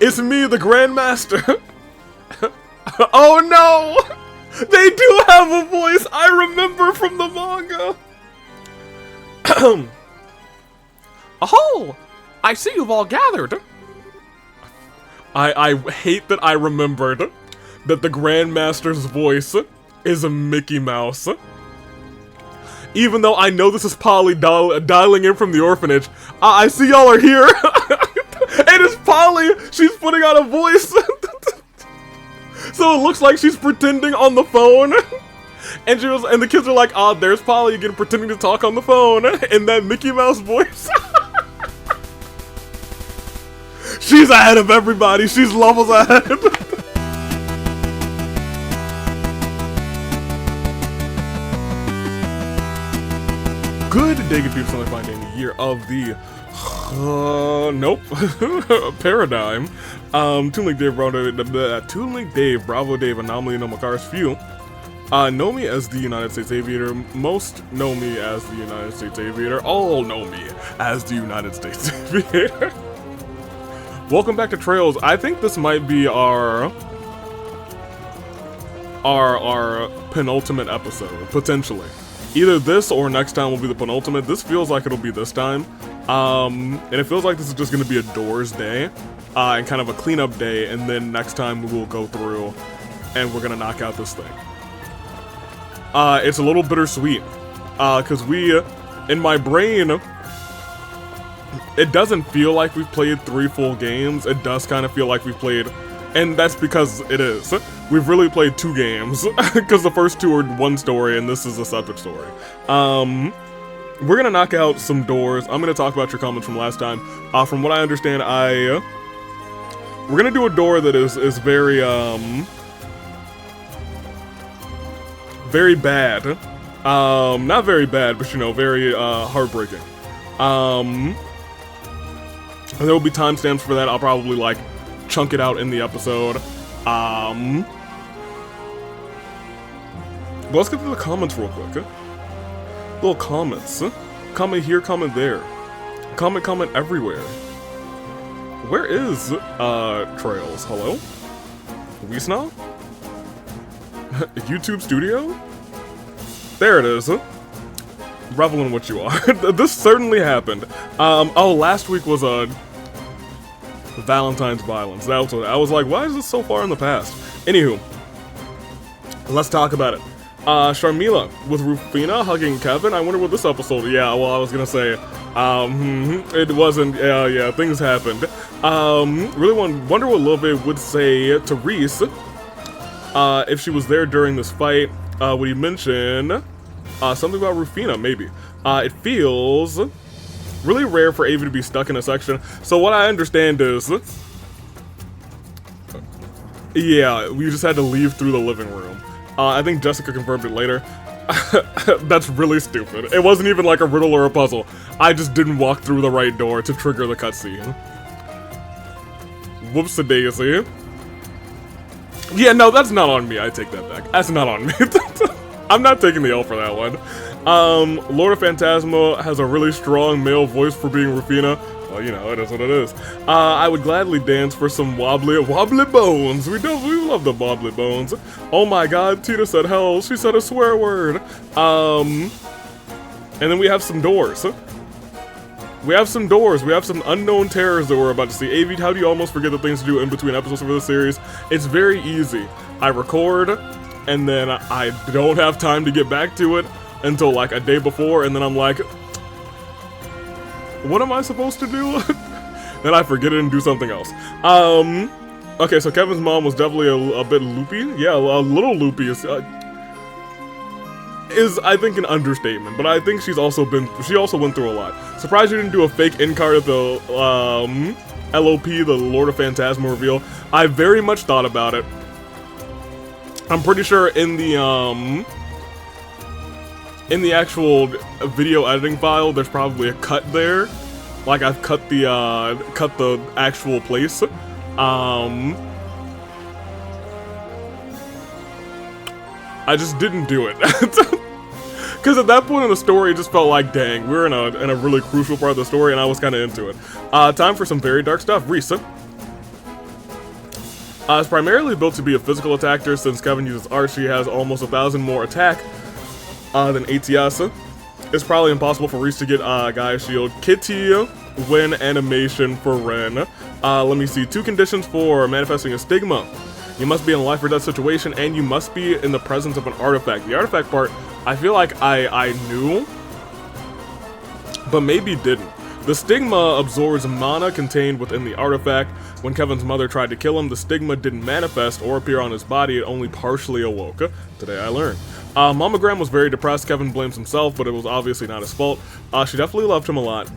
It's me, the Grandmaster. Oh no! They do have a voice! I remember from the manga! Oh! I see you've all gathered! I hate that I remembered that the Grandmaster's voice is a Mickey Mouse. Even though I know this is Polly dialing in from the orphanage, I see y'all are here! And it's Polly! She's putting on a voice! So it looks like she's pretending on the phone. And the kids are like, oh, there's Polly again pretending to talk on the phone in that Mickey Mouse voice. She's ahead of everybody. She's levels ahead. Good day, good people. It's finding the year of the nope paradigm. Toon Link Dave, Bravo Dave, Anomaly, No Makar's Few. Know me as the United States Aviator. Most know me as the United States Aviator. All know me as the United States Aviator. Welcome back to Trails. I think this might be our penultimate episode, potentially. Either this or next time will be the penultimate. This feels like it'll be this time. And it feels like this is just gonna be a doors day, and kind of a cleanup day, and then next time we will go through and we're gonna knock out this thing. It's a little bittersweet, cause in my brain, it doesn't feel like we've played 3 full games. It does kind of feel like we've played, and that's because it is. We've really played 2 games, because the first 2 are one story, and this is a separate story. We're gonna knock out some doors. I'm gonna talk about your comments from last time. From what I understand, we're gonna do a door that is very, very bad. Not very bad, but you know, very, heartbreaking. And there will be timestamps for that. I'll probably, like, chunk it out in the episode. But let's get to the comments real quick. Little comments. Comment here, comment there. Comment everywhere. Where is, Trails? Hello? Wiesna? YouTube Studio? There it is. Revel in what you are. This certainly happened. Oh, last week was Valentine's violence. That was what, I was like, why is this so far in the past? Anywho, let's talk about it. Sharmila with Rufina hugging Kevin. I wonder what this episode. Yeah, well, I was gonna say, it wasn't. Yeah, things happened. Really wonder what Love would say to Reese if she was there during this fight. Would he mention something about Rufina? Maybe. It feels really rare for Avi to be stuck in a section. So what I understand is, yeah, we just had to leave through the living room. I think Jessica confirmed it later. That's really stupid. It wasn't even like a riddle or a puzzle. I just didn't walk through the right door to trigger the cutscene. Whoops-a-daisy. Yeah, no, that's not on me. I take that back. That's not on me. I'm not taking the L for that one. Lord of Phantasma has a really strong male voice for being Rufina. Well, you know, it is what it is. I would gladly dance for some wobbly bones. We love the wobbly bones. Oh my god, Tita said hell. She said a swear word. And then we have some doors. We have some unknown terrors that we're about to see. Avi, how do you almost forget the things to do in between episodes of this series? It's very easy. I record, and then I don't have time to get back to it until like a day before, and then I'm like, what am I supposed to do? Then I forget it and do something else. Okay, so Kevin's mom was definitely a bit loopy. Yeah, a little loopy is I think an understatement, but I think she also went through a lot. Surprised you didn't do a fake end card at the LOP, the Lord of Phantasma reveal. I very much thought about it. I'm pretty sure in the actual video editing file, there's probably a cut there. Like I've cut the actual place. I just didn't do it. Because at that point in the story, it just felt like, dang, we're in a really crucial part of the story, and I was kind of into it. Time for some very dark stuff. Reese. It's primarily built to be a physical attacker. Since Kevin uses art, she has almost 1,000 more attack than ATS. It's probably impossible for Reese to get Gaia Shield. Kitty, win animation for Ren. Let me see. 2 conditions for manifesting a stigma. You must be in a life or death situation, and you must be in the presence of an artifact. The artifact part, I feel like I knew, but maybe didn't. The stigma absorbs mana contained within the artifact. When Kevin's mother tried to kill him, the stigma didn't manifest or appear on his body, it only partially awoke. Today I learned. Mama Graham was very depressed. Kevin blames himself, but it was obviously not his fault. She definitely loved him a lot.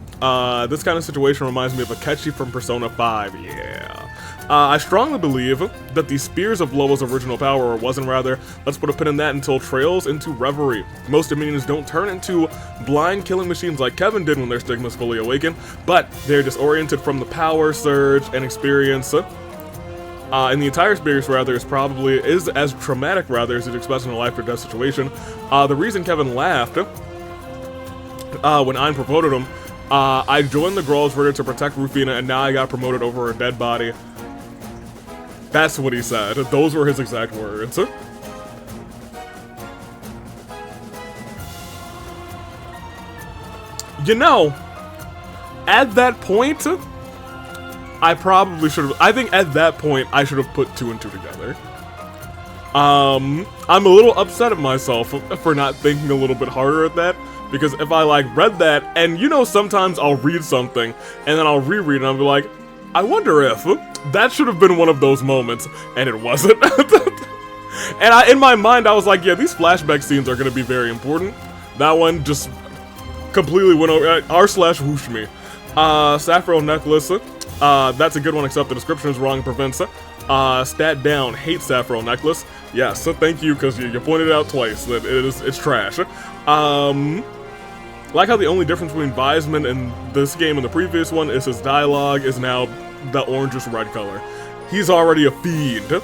This kind of situation reminds me of Akechi from Persona 5, yeah. I strongly believe that the Spears of Loa's original power, or wasn't rather, let's put a pin in that until trails into reverie. Most Dominions don't turn into blind killing machines like Kevin did when their stigmas fully awaken, but they're disoriented from the power surge and experience. And the entire experience, rather, is as traumatic, rather, as you'd expect in a life or death situation. The reason Kevin laughed when Ein promoted him, I joined the Growl's Ritter to protect Rufina, and now I got promoted over her dead body. That's what he said. Those were his exact words. You know, at that point, I probably should have. I think at that point, I should have put 2 and 2 together. I'm a little upset at myself for not thinking a little bit harder at that. Because if I, like, read that, and you know, sometimes I'll read something, and then I'll reread it, and I'll be like, I wonder if that should have been one of those moments, and it wasn't. And in my mind, I was like, yeah, these flashback scenes are going to be very important. That one just completely went over, r/whoosh me. Sappho necklace, that's a good one, except the description is wrong and prevents it. Stat down, hate Sappho necklace. Yes, so thank you, because you pointed it out twice that it's trash. Like how the only difference between Wiseman in this game and the previous one is his dialogue is now the orangish red color. He's already a fiend.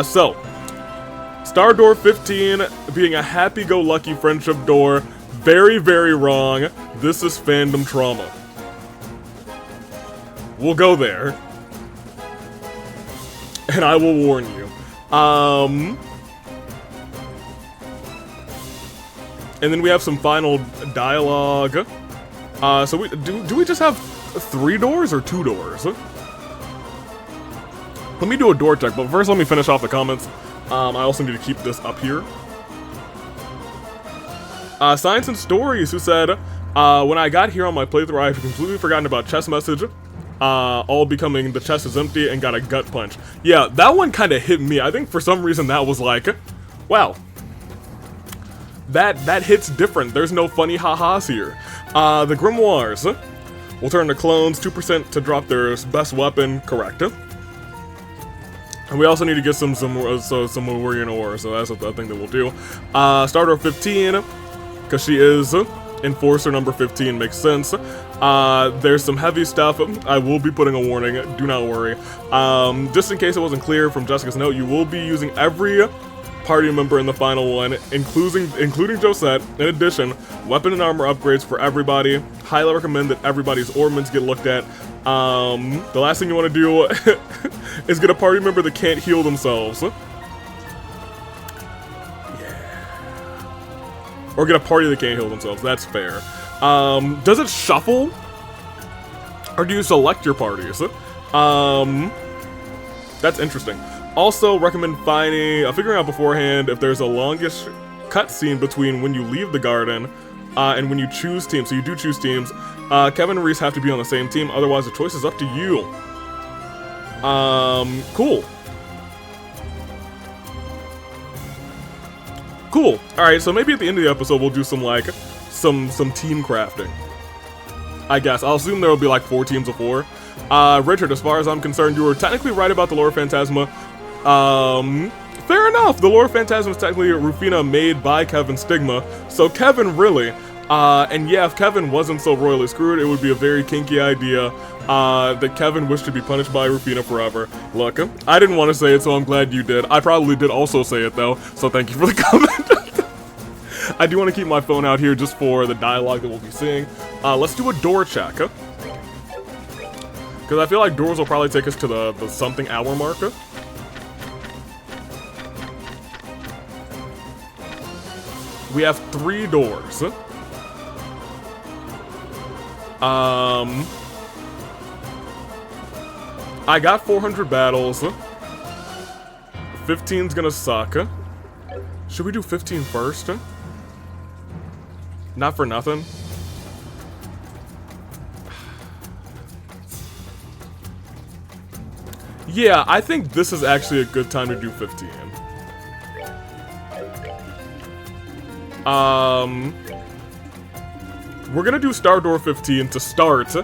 So, Star Door 15 being a happy-go-lucky friendship door, very, very wrong. This is fandom trauma. We'll go there. And I will warn you. And then we have some final dialogue. So do we just have 3 doors or 2 doors? Let me do a door check, but first let me finish off the comments. I also need to keep this up here. Science and Stories, who said, when I got here on my playthrough, I had completely forgotten about chest message. All becoming the chest is empty and got a gut punch. Yeah, that one kind of hit me. I think for some reason that was like, wow. That hits different. There's no funny ha-has here. The Grimoires will turn to clones, 2% to drop their best weapon, correct. And we also need to get some Warrior Ore, so that's a thing that we'll do. Starter 15, because she is Enforcer number 15, makes sense. There's some heavy stuff. I will be putting a warning, do not worry. Just in case it wasn't clear from Jessica's note, you will be using every party member in the final one, including Josette. In addition, weapon and armor upgrades for everybody. Highly recommend that everybody's ornaments get looked at. The last thing you want to do is get a party member that can't heal themselves. Or get a party that can't heal themselves, that's fair. Does it shuffle? Or do you select your parties? That's interesting. Also, recommend figuring out beforehand if there's a longish cutscene between when you leave the garden and when you choose teams. So you do choose teams. Kevin and Reese have to be on the same team, otherwise the choice is up to you. Cool. Cool. Alright, so maybe at the end of the episode we'll do some, like, some team crafting. I guess. I'll assume there will be, like, 4 teams of 4. Richard, as far as I'm concerned, you were technically right about the Lore Phantasma. Fair enough. The Lore Phantasma is technically Rufina made by Kevin Stigma. So Kevin really, and yeah, if Kevin wasn't so royally screwed, it would be a very kinky idea, that Kevin wished to be punished by Rufina forever. Look, I didn't want to say it, so I'm glad you did. I probably did also say it though, so thank you for the comment. I do want to keep my phone out here just for the dialogue that we'll be seeing. Let's do a door check. Because I feel like doors will probably take us to the something hour mark. We have 3 doors. I got 400 battles. 15's gonna suck. Should we do 15 first? Not for nothing. Yeah, I think this is actually a good time to do 15. We're gonna do Star Door 15 to start,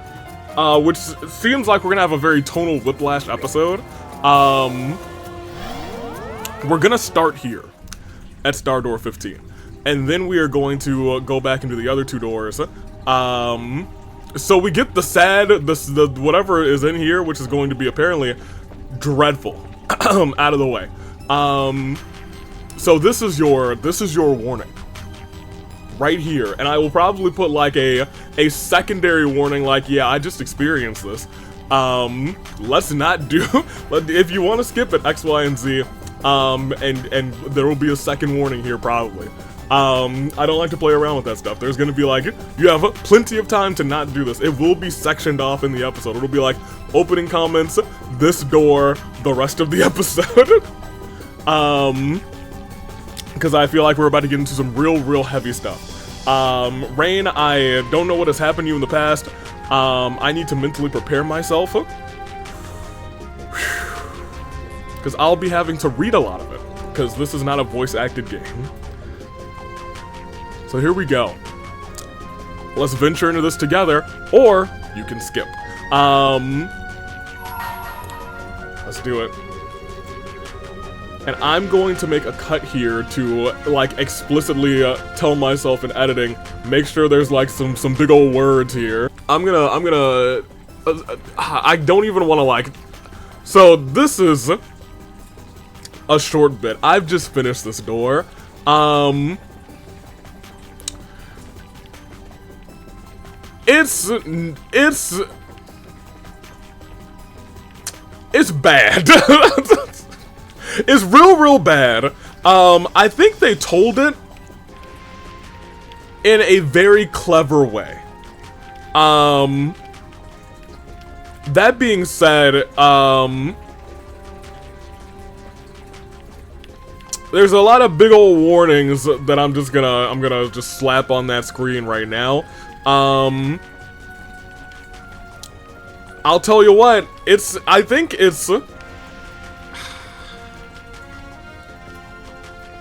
which seems like we're gonna have a very tonal whiplash episode. We're gonna start here at Star Door 15, and then we are going to go back into the other 2 doors. So we get the whatever is in here, which is going to be apparently dreadful, out of the way. So this is your warning. Right here, and I will probably put like a secondary warning, like, yeah, I just experienced this. Let's not do. If you want to skip it, X, Y, and Z, and there will be a second warning here probably. I don't like to play around with that stuff. There's gonna be like, you have plenty of time to not do this. It will be sectioned off in the episode. It'll be like opening comments, this door, the rest of the episode. Because I feel like we're about to get into some real heavy stuff. Rain, I don't know what has happened to you in the past. I need to mentally prepare myself. Because I'll be having to read a lot of it. Because this is not a voice-acted game. So here we go. Let's venture into this together, or you can skip. Let's do it. And I'm going to make a cut here to, like, explicitly tell myself in editing, make sure there's, like, some big old words here. I don't even want to, like... So, this is a short bit. I've just finished this door. It's bad. It's real bad. I think they told it in a very clever way. That being said, there's a lot of big old warnings that I'm gonna just slap on that screen right now. I'll tell you what, I think it's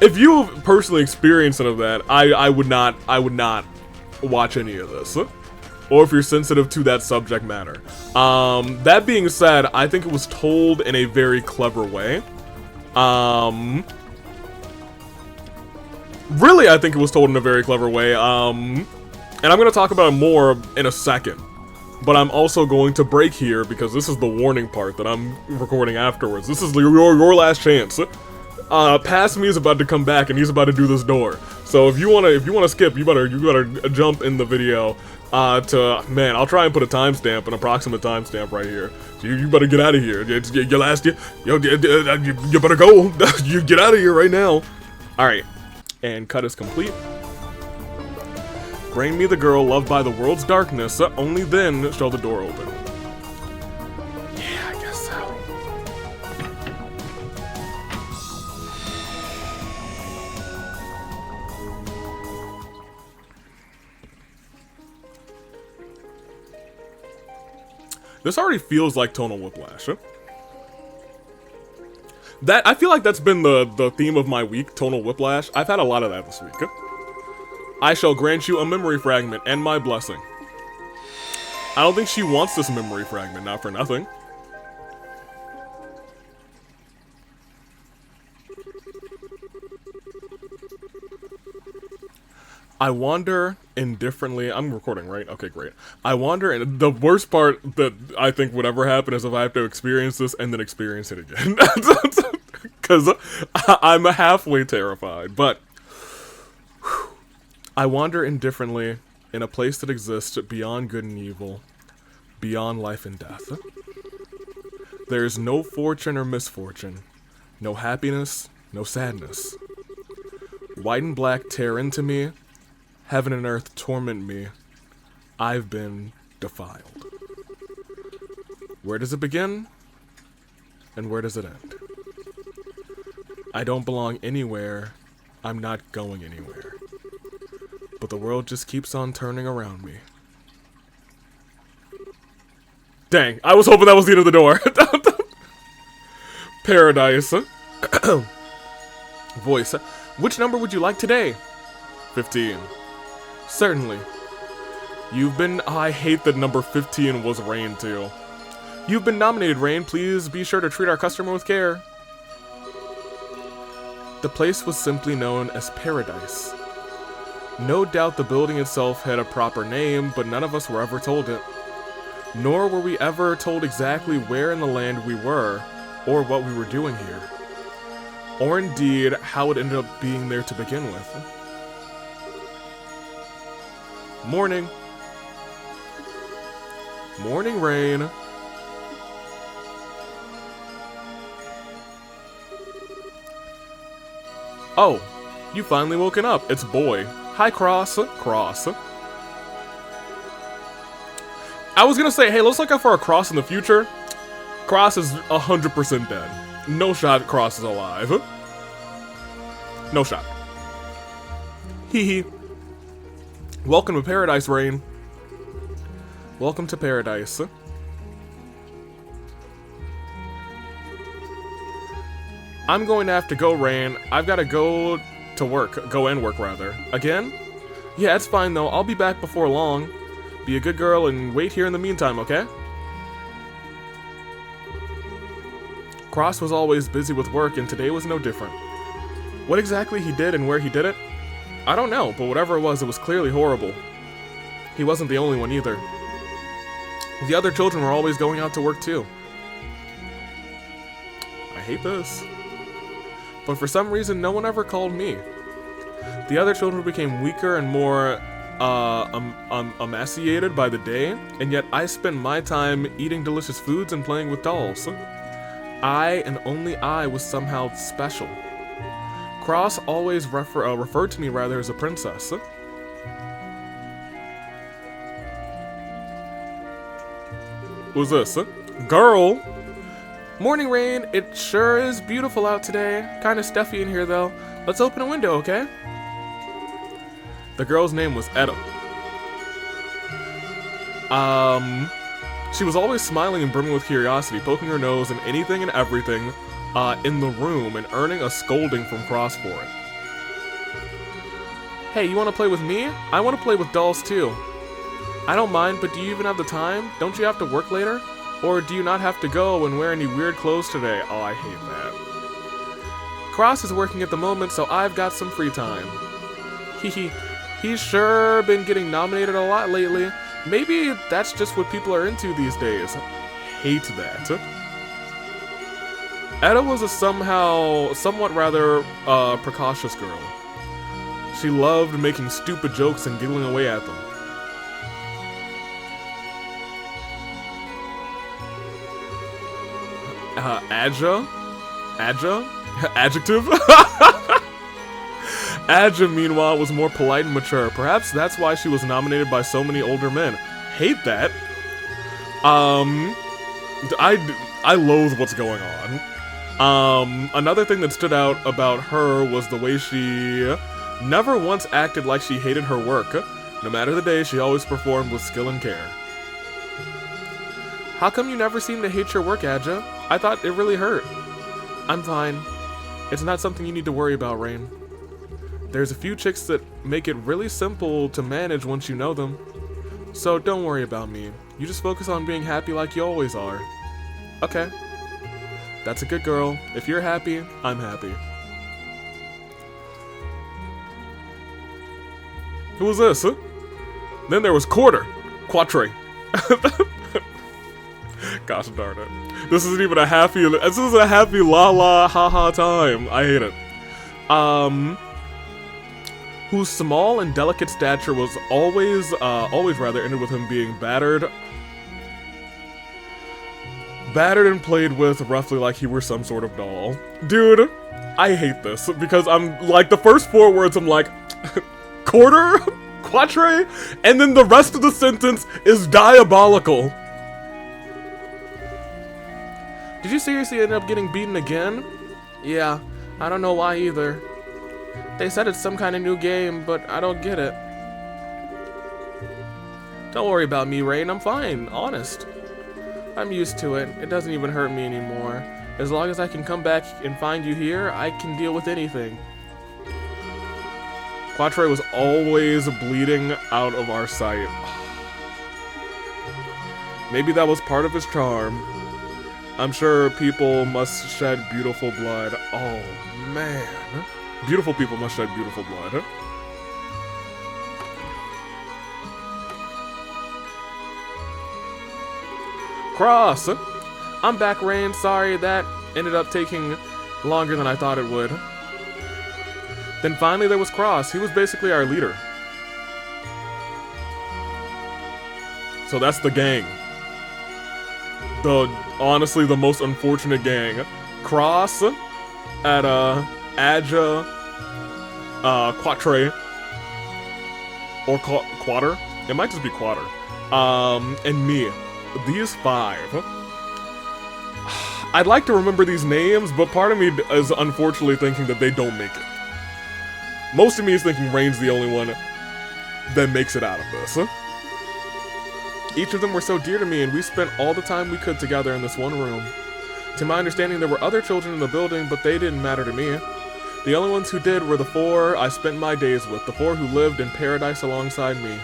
if you personally experienced any of that, I would not watch any of this. Or if you're sensitive to that subject matter. That being said, I think it was told in a very clever way. Really, I think it was told in a very clever way. And I'm gonna talk about it more in a second. But I'm also going to break here because this is the warning part that I'm recording afterwards. This is your last chance. Past me is about to come back and he's about to do this door. So if you wanna skip, you better jump in the video. Man, I'll try and put a timestamp, an approximate timestamp right here. So you better get out of here. You better go. You get out of here right now. All right, and cut is complete. Bring me the girl loved by the world's darkness. Only then shall the door open. Yeah, I guess so. This already feels like tonal whiplash. I feel like that's been the theme of my week, tonal whiplash. I've had a lot of that this week. I shall grant you a memory fragment and my blessing. I don't think she wants this memory fragment, not for nothing. I wander indifferently. I'm recording, right? Okay, great. I wander, and the worst part that I think would ever happen is if I have to experience this and then experience it again. Because I'm halfway terrified, but I wander indifferently in a place that exists beyond good and evil, beyond life and death. There is no fortune or misfortune, no happiness, no sadness. White and black tear into me, heaven and earth torment me. I've been defiled. Where does it begin? And where does it end? I don't belong anywhere. I'm not going anywhere. But the world just keeps on turning around me. Dang, I was hoping that was the end of the door. Paradise. Voice. Which number would you like today? 15. Certainly. You've been... I hate that number 15 was Rain, too. You've been nominated, Rain. Please be sure to treat our customer with care. The place was simply known as Paradise. No doubt the building itself had a proper name, but none of us were ever told it. Nor were we ever told exactly where in the land we were, or what we were doing here. Or indeed, how it ended up being there to begin with. Morning. Morning, Rain. Oh, you finally woken up. It's Boy. Hi, Cross. Cross. I was gonna say, hey, let's look out for a Cross in the future. Cross is 100% dead. No shot Cross is alive. No shot. Hee hee. Welcome to Paradise, Rain. Welcome to Paradise. I'm going to have to go, Rain. I've got to go to work. Go and work, rather. Again? Yeah, it's fine, though. I'll be back before long. Be a good girl and wait here in the meantime, okay? Cross was always busy with work, and today was no different. What exactly he did and where he did it? I don't know, but whatever it was clearly horrible. He wasn't the only one either. The other children were always going out to work too. I hate this. But for some reason, no one ever called me. The other children became weaker and more emaciated by the day, and yet I spent my time eating delicious foods and playing with dolls. I, and only I, was somehow special. Cross always referred to me rather as a princess. Who's this? Girl! Morning, Rain. It sure is beautiful out today. Kinda stuffy in here, though. Let's open a window, okay? The girl's name was Etta. She was always smiling and brimming with curiosity, poking her nose in anything and everything in the room and earning a scolding from Cross for it. Hey, you want to play with me? I want to play with dolls too. I don't mind, but do you even have the time? Don't you have to work later? Or do you not have to go and wear any weird clothes today? Oh, I hate that. Cross is working at the moment, so I've got some free time. Hehe. He's sure been getting nominated a lot lately. Maybe that's just what people are into these days. Hate that. Etta was a somewhat rather precocious girl. She loved making stupid jokes and giggling away at them. Adjective? Adja, meanwhile, was more polite and mature. Perhaps that's why she was nominated by so many older men. Hate that. I loathe what's going on. Another thing that stood out about her was the way she never once acted like she hated her work. No matter the day, she always performed with skill and care. How come you never seem to hate your work, Adja? I thought it really hurt. I'm fine. It's not something you need to worry about, Rain. There's a few chicks that make it really simple to manage once you know them. So don't worry about me. You just focus on being happy like you always are. Okay. That's a good girl. If you're happy, I'm happy. Who was this? Huh? Then there was Quatre. Gosh darn it. This isn't even a happy, this is a happy la la ha ha time. I hate it. whose small and delicate stature was always ended with him being battered and played with roughly like he were some sort of doll. Dude, I hate this because I'm like, the first 4 words I'm like, quarter? Quatre? And then the rest of the sentence is diabolical. Did you seriously end up getting beaten again? Yeah, I don't know why either. They said it's some kind of new game, but I don't get it. Don't worry about me, Rain, I'm fine, honest. I'm used to it. It doesn't even hurt me anymore. As long as I can come back and find you here, I can deal with anything. Quatre was always bleeding out of our sight. Maybe that was part of his charm. I'm sure people must shed beautiful blood. Oh, man. Beautiful people must shed beautiful blood. Cross! I'm back, Rain. Sorry, that ended up taking longer than I thought it would. Then finally there was Cross. He was basically our leader. So that's the gang. Honestly, the most unfortunate gang. Cross at Aja, Quatre, or Quater. It might just be Quater. And me. These 5. I'd like to remember these names, but part of me is unfortunately thinking that they don't make it. Most of me is thinking Rain's the only one that makes it out of this. Each of them were so dear to me, and we spent all the time we could together in this one room. To my understanding, there were other children in the building, but they didn't matter to me. The only ones who did were the 4 I spent my days with, the 4 who lived in paradise alongside me.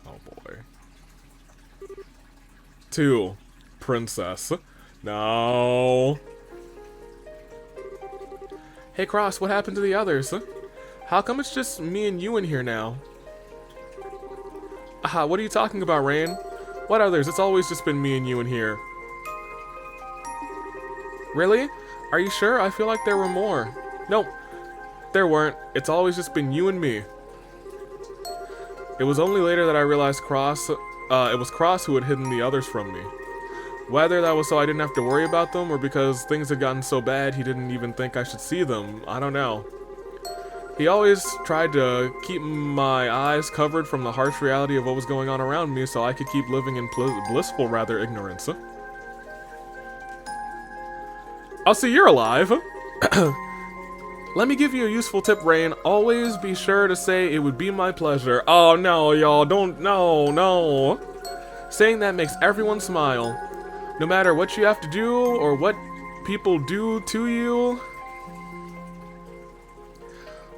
Oh boy. 2. Princess. No. Hey Cross, what happened to the others? How come it's just me and you in here now? Aha, what are you talking about, Rain? What others? It's always just been me and you in here. Really? Are you sure? I feel like there were more. Nope, there weren't. It's always just been you and me. It was only later that I realized it was Cross who had hidden the others from me. Whether that was so I didn't have to worry about them, or because things had gotten so bad he didn't even think I should see them, I don't know. He always tried to keep my eyes covered from the harsh reality of what was going on around me so I could keep living in blissful, ignorance. I'll see you're alive. Let me give you a useful tip, Rain. Always be sure to say it would be my pleasure. Oh no, y'all, no. Saying that makes everyone smile. No matter what you have to do or what people do to you,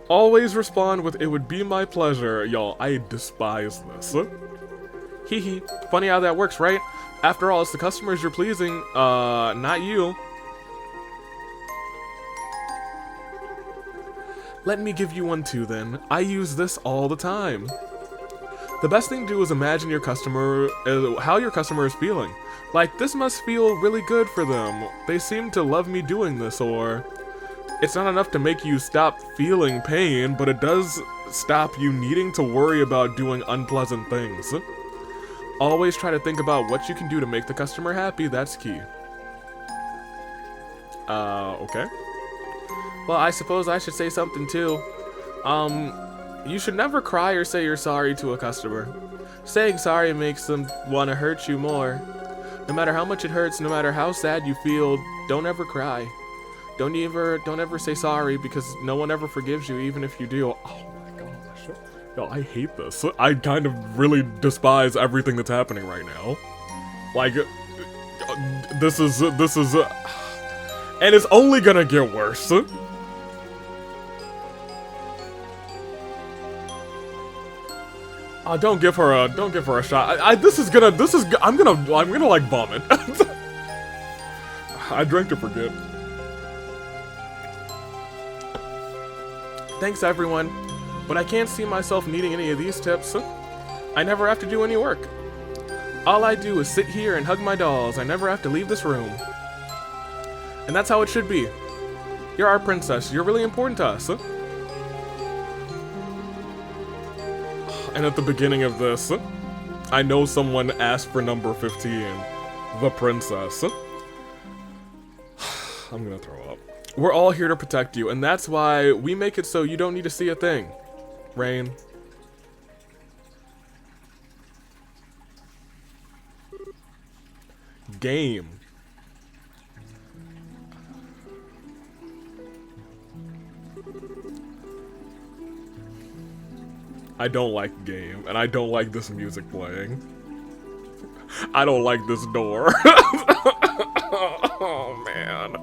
always respond with "it would be my pleasure." Y'all, I despise this. Hee hee. Funny how that works, right? After all, it's the customers you're pleasing, not you. Let me give you one too then. I use this all the time. The best thing to do is imagine your customer, how your customer is feeling. Like, this must feel really good for them. They seem to love me doing this, or... It's not enough to make you stop feeling pain, but it does stop you needing to worry about doing unpleasant things. Always try to think about what you can do to make the customer happy, that's key. Okay. Well, I suppose I should say something too. You should never cry or say you're sorry to a customer. Saying sorry makes them want to hurt you more. No matter how much it hurts, no matter how sad you feel, don't ever cry. Don't ever say sorry, because no one ever forgives you, even if you do. Oh my gosh. No, I hate this. I kind of really despise everything that's happening right now. Like, this is, and it's only gonna get worse. Don't give her a shot. I'm gonna like vomit. I drank to forget. Thanks everyone, but I can't see myself needing any of these tips. I never have to do any work. All I do is sit here and hug my dolls. I never have to leave this room. And that's how it should be. You're our princess. You're really important to us. And at the beginning of this, I know someone asked for number 15, the princess. I'm gonna throw up. We're all here to protect you, and that's why we make it so you don't need to see a thing. Rain. Game. I don't like game, and I don't like this music playing. I don't like this door. Oh, man.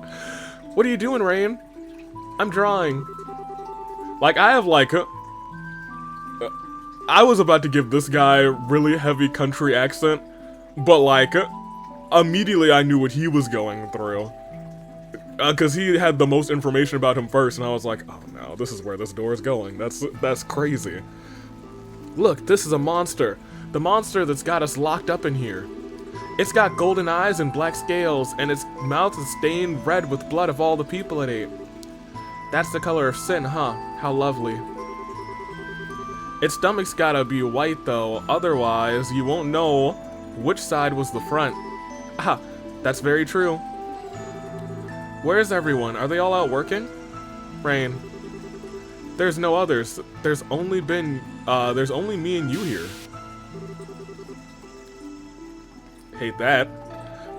What are you doing, Rain? I'm drawing. Like, I have, like, I was about to give this guy a really heavy country accent, but, like, immediately I knew what he was going through. Because he had the most information about him first, and I was like, oh, no, this is where this door is going. That's crazy. Look, this is a monster. The monster that's got us locked up in here. It's got golden eyes and black scales, and its mouth is stained red with blood of all the people it ate. That's the color of sin, huh? How lovely. Its stomach's gotta be white, though. Otherwise, you won't know which side was the front. Ah, that's very true. Where's everyone? Are they all out working? Rain. There's no others. There's only me and you here. Hate that.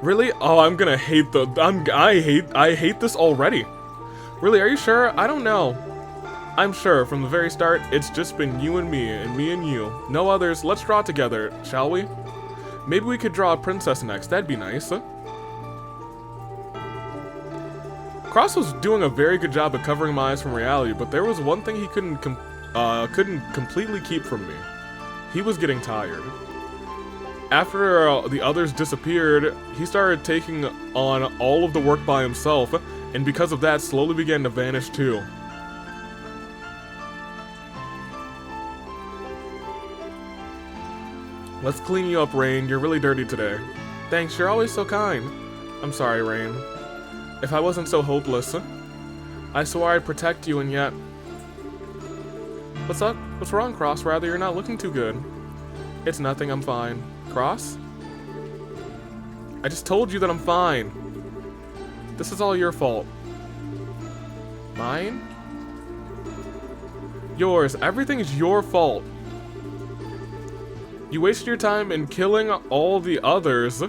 Really? Oh, I'm gonna hate I hate this already. Really, are you sure? I don't know. I'm sure from the very start, it's just been you and me and you. No others. Let's draw together, shall we? Maybe we could draw a princess next. That'd be nice. Cross was doing a very good job at covering my eyes from reality, but there was one thing he couldn't completely keep from me. He was getting tired. After the others disappeared, he started taking on all of the work by himself, and because of that, slowly began to vanish too. Let's clean you up, Rain. You're really dirty today. Thanks, you're always so kind. I'm sorry, Rain. If I wasn't so hopeless, I swore I'd protect you, and yet... What's up? What's wrong, Cross? Rather, you're not looking too good. It's nothing, I'm fine. Cross? I just told you that I'm fine. This is all your fault. Mine? Yours. Everything is your fault. You wasted your time in killing all the others.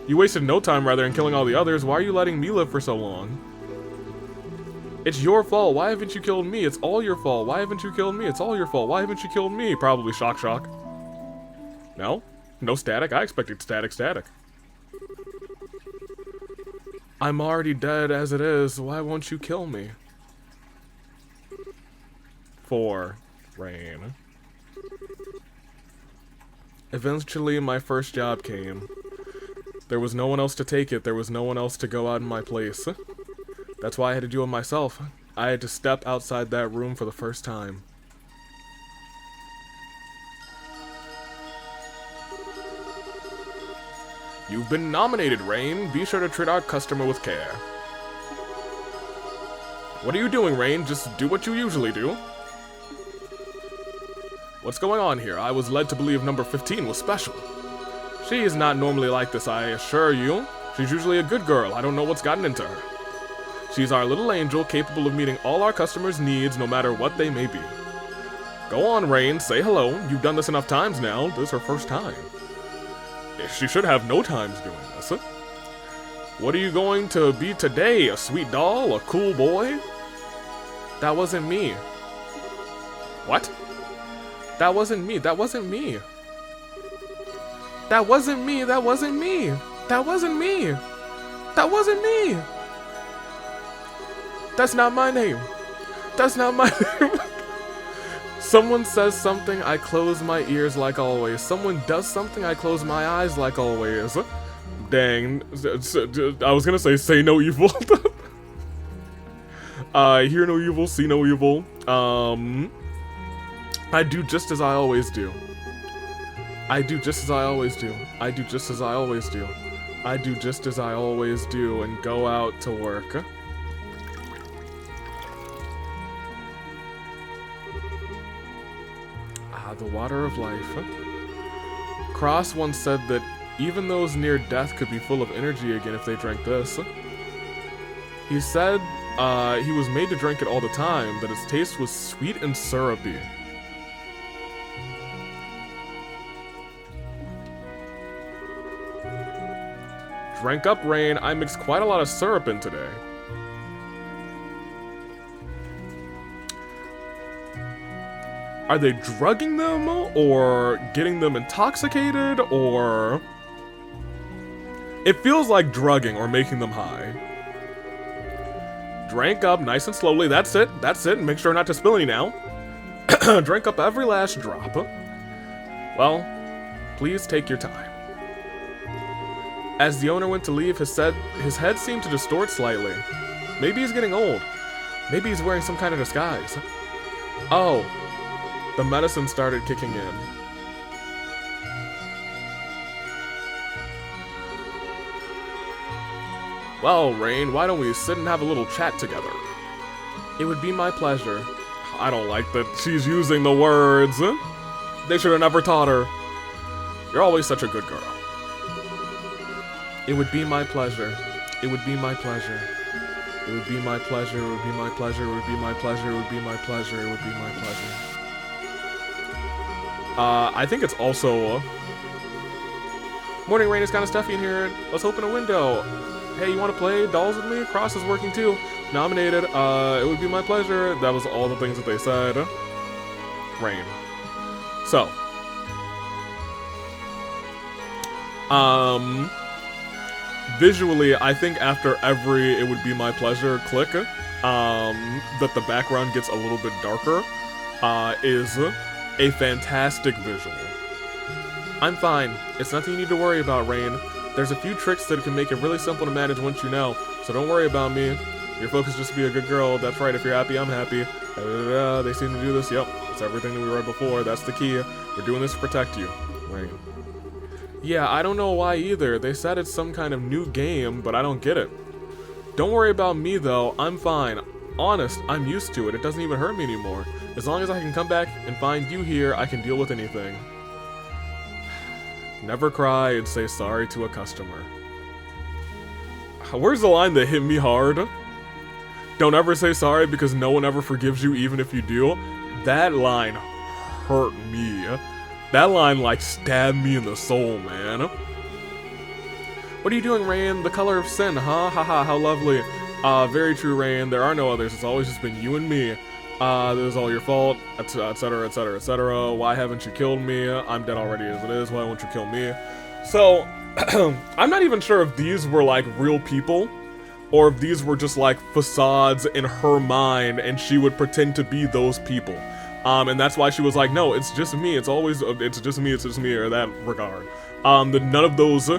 You wasted no time, rather, in killing all the others. Why are you letting me live for so long? It's your fault. Why haven't you killed me? It's all your fault. Why haven't you killed me? It's all your fault. Why haven't you killed me? Probably shock. No? No static? I expected static. I'm already dead as it is. Why won't you kill me? 4. Rain. Eventually, my first job came. There was no one else to take it. There was no one else to go out in my place. That's why I had to do it myself. I had to step outside that room for the first time. You've been nominated, Rain. Be sure to treat our customer with care. What are you doing, Rain? Just do what you usually do. What's going on here? I was led to believe number 15 was special. She is not normally like this, I assure you. She's usually a good girl. I don't know what's gotten into her. She's our little angel, capable of meeting all our customers' needs, no matter what they may be. Go on, Rain, say hello. You've done this enough times now. This is her first time. She should have no times doing this. What are you going to be today? A sweet doll? A cool boy? That wasn't me. What? That wasn't me. That wasn't me. That wasn't me. That wasn't me. That wasn't me. That wasn't me. That's not my name. That's not my name. Someone says something, I close my ears like always. Someone does something, I close my eyes like always. Dang. I was gonna say no evil. Hear no evil, see no evil. I do just as I always do. I do just as I always do. I do just as I always do. I do just as I always do and go out to work. The water of life. Cross once said that even those near death could be full of energy again if they drank this. He said he was made to drink it all the time, that its taste was sweet and syrupy. Drank up, Rain. I mixed quite a lot of syrup in today. Are they drugging them, or getting them intoxicated, or... It feels like drugging or making them high. Drank up nice and slowly. That's it. That's it. Make sure not to spill any now. Drank up every last drop. Well, please take your time. As the owner went to leave, his head seemed to distort slightly. Maybe he's getting old. Maybe he's wearing some kind of disguise. Oh, the medicine started kicking in. Well, Rain, why don't we sit and have a little chat together? It would be my pleasure. I don't like that she's using the words. They should have never taught her. You're always such a good girl. It would be my pleasure. It would be my pleasure. It would be my pleasure. It would be my pleasure. It would be my pleasure. It would be my pleasure. It would be my pleasure. I think it's also... Morning, Rain. It's kind of stuffy in here. Let's open a window. Hey, you want to play dolls with me? Cross is working too. Nominated. It would be my pleasure. That was all the things that they said. Rain. So. Visually, I think after every "it would be my pleasure" click, that the background gets a little bit darker, is a fantastic visual. I'm fine. It's nothing you need to worry about, Rain. There's a few tricks that can make it really simple to manage once you know, so don't worry about me. Your focus just to be a good girl. That's right, if you're happy, I'm happy. They seem to do this. Yep, it's everything that we read before. That's the key. We're doing this to protect you. Rain. Yeah, I don't know why either. They said it's some kind of new game, but I don't get it. Don't worry about me, though. I'm fine. Honest, I'm used to it. It doesn't even hurt me anymore. As long as I can come back and find you here, I can deal with anything. Never cry and say sorry to a customer. Where's the line that hit me hard? Don't ever say sorry because no one ever forgives you even if you do. That line hurt me. That line like stabbed me in the soul, man. What are you doing, Rain? The color of sin, huh? Haha, how lovely. Very true, Rain. There are no others. It's always just been you and me. This is all your fault, etc, etc, etc. Why haven't you killed me? I'm dead already as it is. Why won't you kill me? So, I'm not even sure if these were like real people, or if these were just like facades in her mind, and she would pretend to be those people. And that's why she was like, no, it's just me. It's always, it's just me, or that regard. That none of those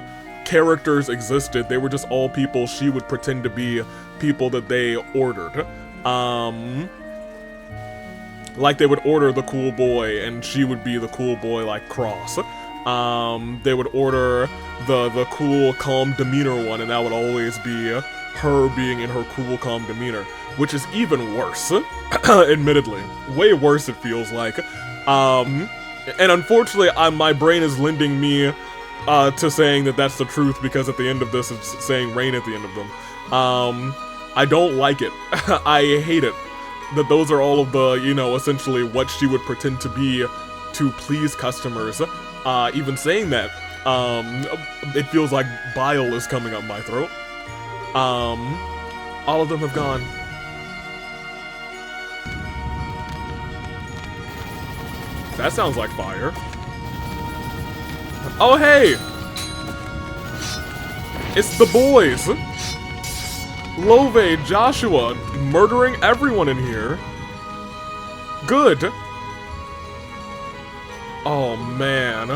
characters existed. They were just all people she would pretend to be people that they ordered. Like they would order the cool boy, and she would be the cool boy like Cross. They would order the cool, calm demeanor one, and that would always be her being in her cool, calm demeanor. Which is even worse, admittedly. Way worse, it feels like. And unfortunately, my brain is lending me to saying that that's the truth, because at the end of this, it's saying Rain at the end of them. I don't like it. I hate it. That those are all of the, you know, essentially what she would pretend to be to please customers. Even saying that, it feels like bile is coming up my throat. All of them have gone. That sounds like fire. Oh, hey! It's the boys! Love, Joshua, murdering everyone in here. Good. Oh, man.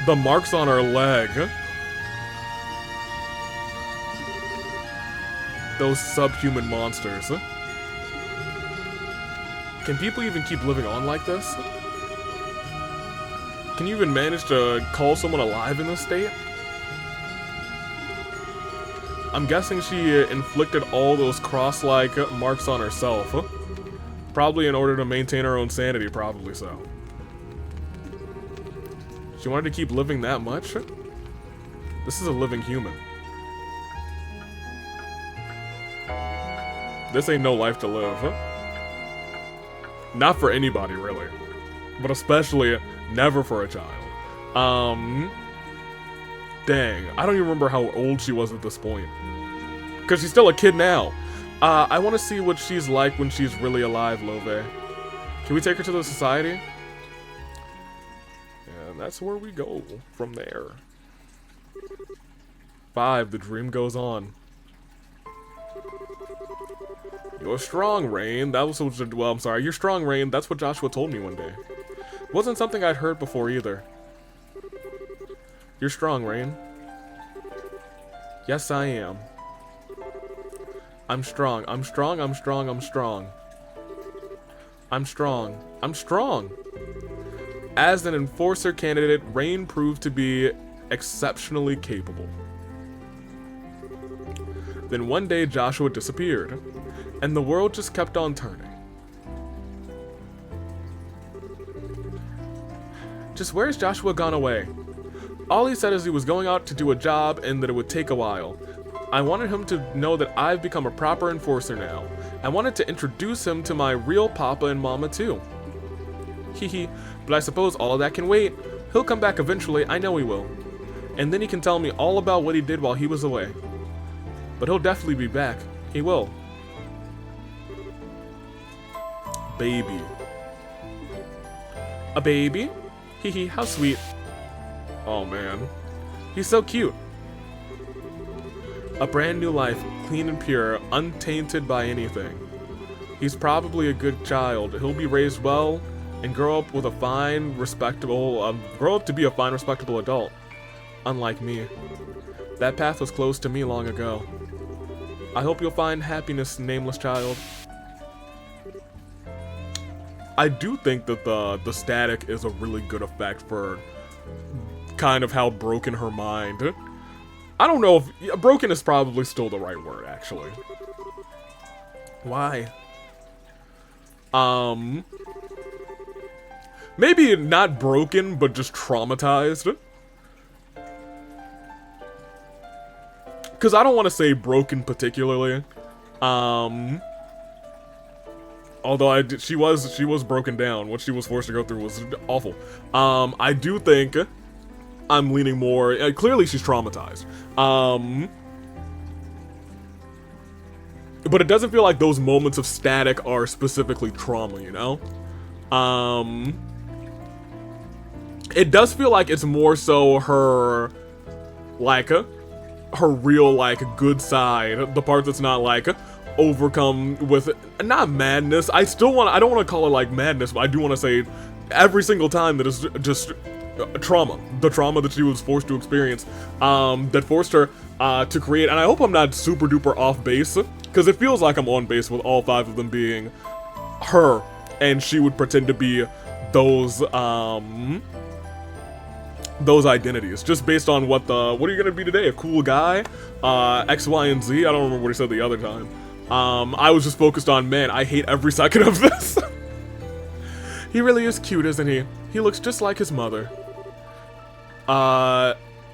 The marks on her leg. Those subhuman monsters. Can people even keep living on like this? Can you even manage to call someone alive in this state? I'm guessing she inflicted all those cross-like marks on herself. Probably in order to maintain her own sanity, probably so. She wanted to keep living that much? This is a living human. This ain't no life to live. Not for anybody, really. But especially never for a child. Dang. I don't even remember how old she was at this point. Because she's still a kid now. I want to see what she's like when she's really alive, Love. Can we take her to the society? And that's where we go from there. 5. The dream goes on. You're strong, Rain. That was what, well, I'm sorry. You're strong, Rain. That's what Joshua told me one day. It wasn't something I'd heard before either. You're strong, Rain. Yes, I am. I'm strong. I'm strong. I'm strong. I'm strong. I'm strong. I'm strong. As an enforcer candidate, Rain proved to be exceptionally capable. Then one day, Joshua disappeared, and the world just kept on turning. Just where's Joshua gone away? All he said is he was going out to do a job and that it would take a while. I wanted him to know that I've become a proper enforcer now. I wanted to introduce him to my real papa and mama too. Hehe, but I suppose all of that can wait. He'll come back eventually, I know he will. And then he can tell me all about what he did while he was away. But he'll definitely be back. He will. Baby. A baby? Hehe, how sweet. Oh man. He's so cute. A brand new life, clean and pure, untainted by anything. He's probably a good child. He'll be raised well and grow up with a fine, respectable, grow up to be a fine, respectable adult. Unlike me. That path was closed to me long ago. I hope you'll find happiness, nameless child. I do think that the static is a really good effect for kind of how broken her mind. I don't know if broken is probably still the right word, actually. Why? Maybe not broken, but just traumatized. Because I don't want to say broken particularly. Although she was broken down. What she was forced to go through was awful. I do think I'm leaning more. Clearly, she's traumatized. But it doesn't feel like those moments of static are specifically trauma, you know? It does feel like it's more so her, like, her real, like, good side. The part that's not, like, overcome with, not madness. I don't want to call it, like, madness, but I do want to say every single time that it's just trauma. The trauma that she was forced to experience, that forced her to create, and I hope I'm not super duper off base, because it feels like I'm on base with all 5 of them being her, and she would pretend to be those identities, just based on what are you gonna be today? A cool guy? X, Y, and Z? I don't remember what he said the other time. I was just focused on, man, I hate every second of this. He really is cute, isn't he? He looks just like his mother.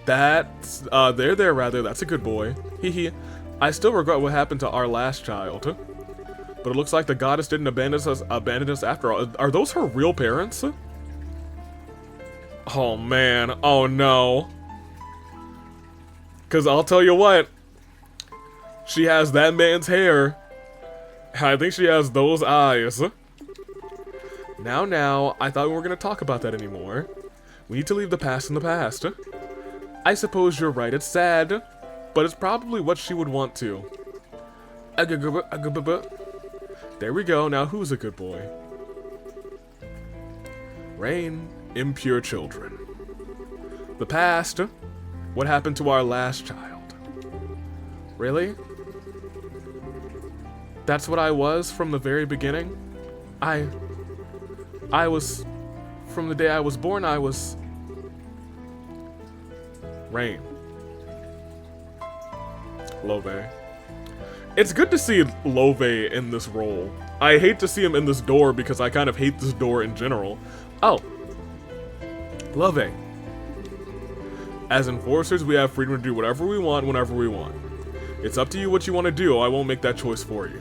That's, there, rather, that's a good boy. Hehe. I still regret what happened to our last child. But it looks like the goddess didn't abandon us after all. Are those her real parents? Oh man, oh no. Cause I'll tell you what, she has that man's hair. I think she has those eyes. Now, I thought we weren't gonna talk about that anymore. We need to leave the past in the past. I suppose you're right, it's sad, but it's probably what she would want to. There we go, now who's a good boy? Rain. Impure children. The past. What happened to our last child? Really? That's what I was from the very beginning? I was, from the day I was born, I was... Rain. Love. It's good to see Love in this role. I hate to see him in this door because I kind of hate this door in general. Oh. Love A. As enforcers, we have freedom to do whatever we want whenever we want. It's up to you what you want to do. I won't make that choice for you.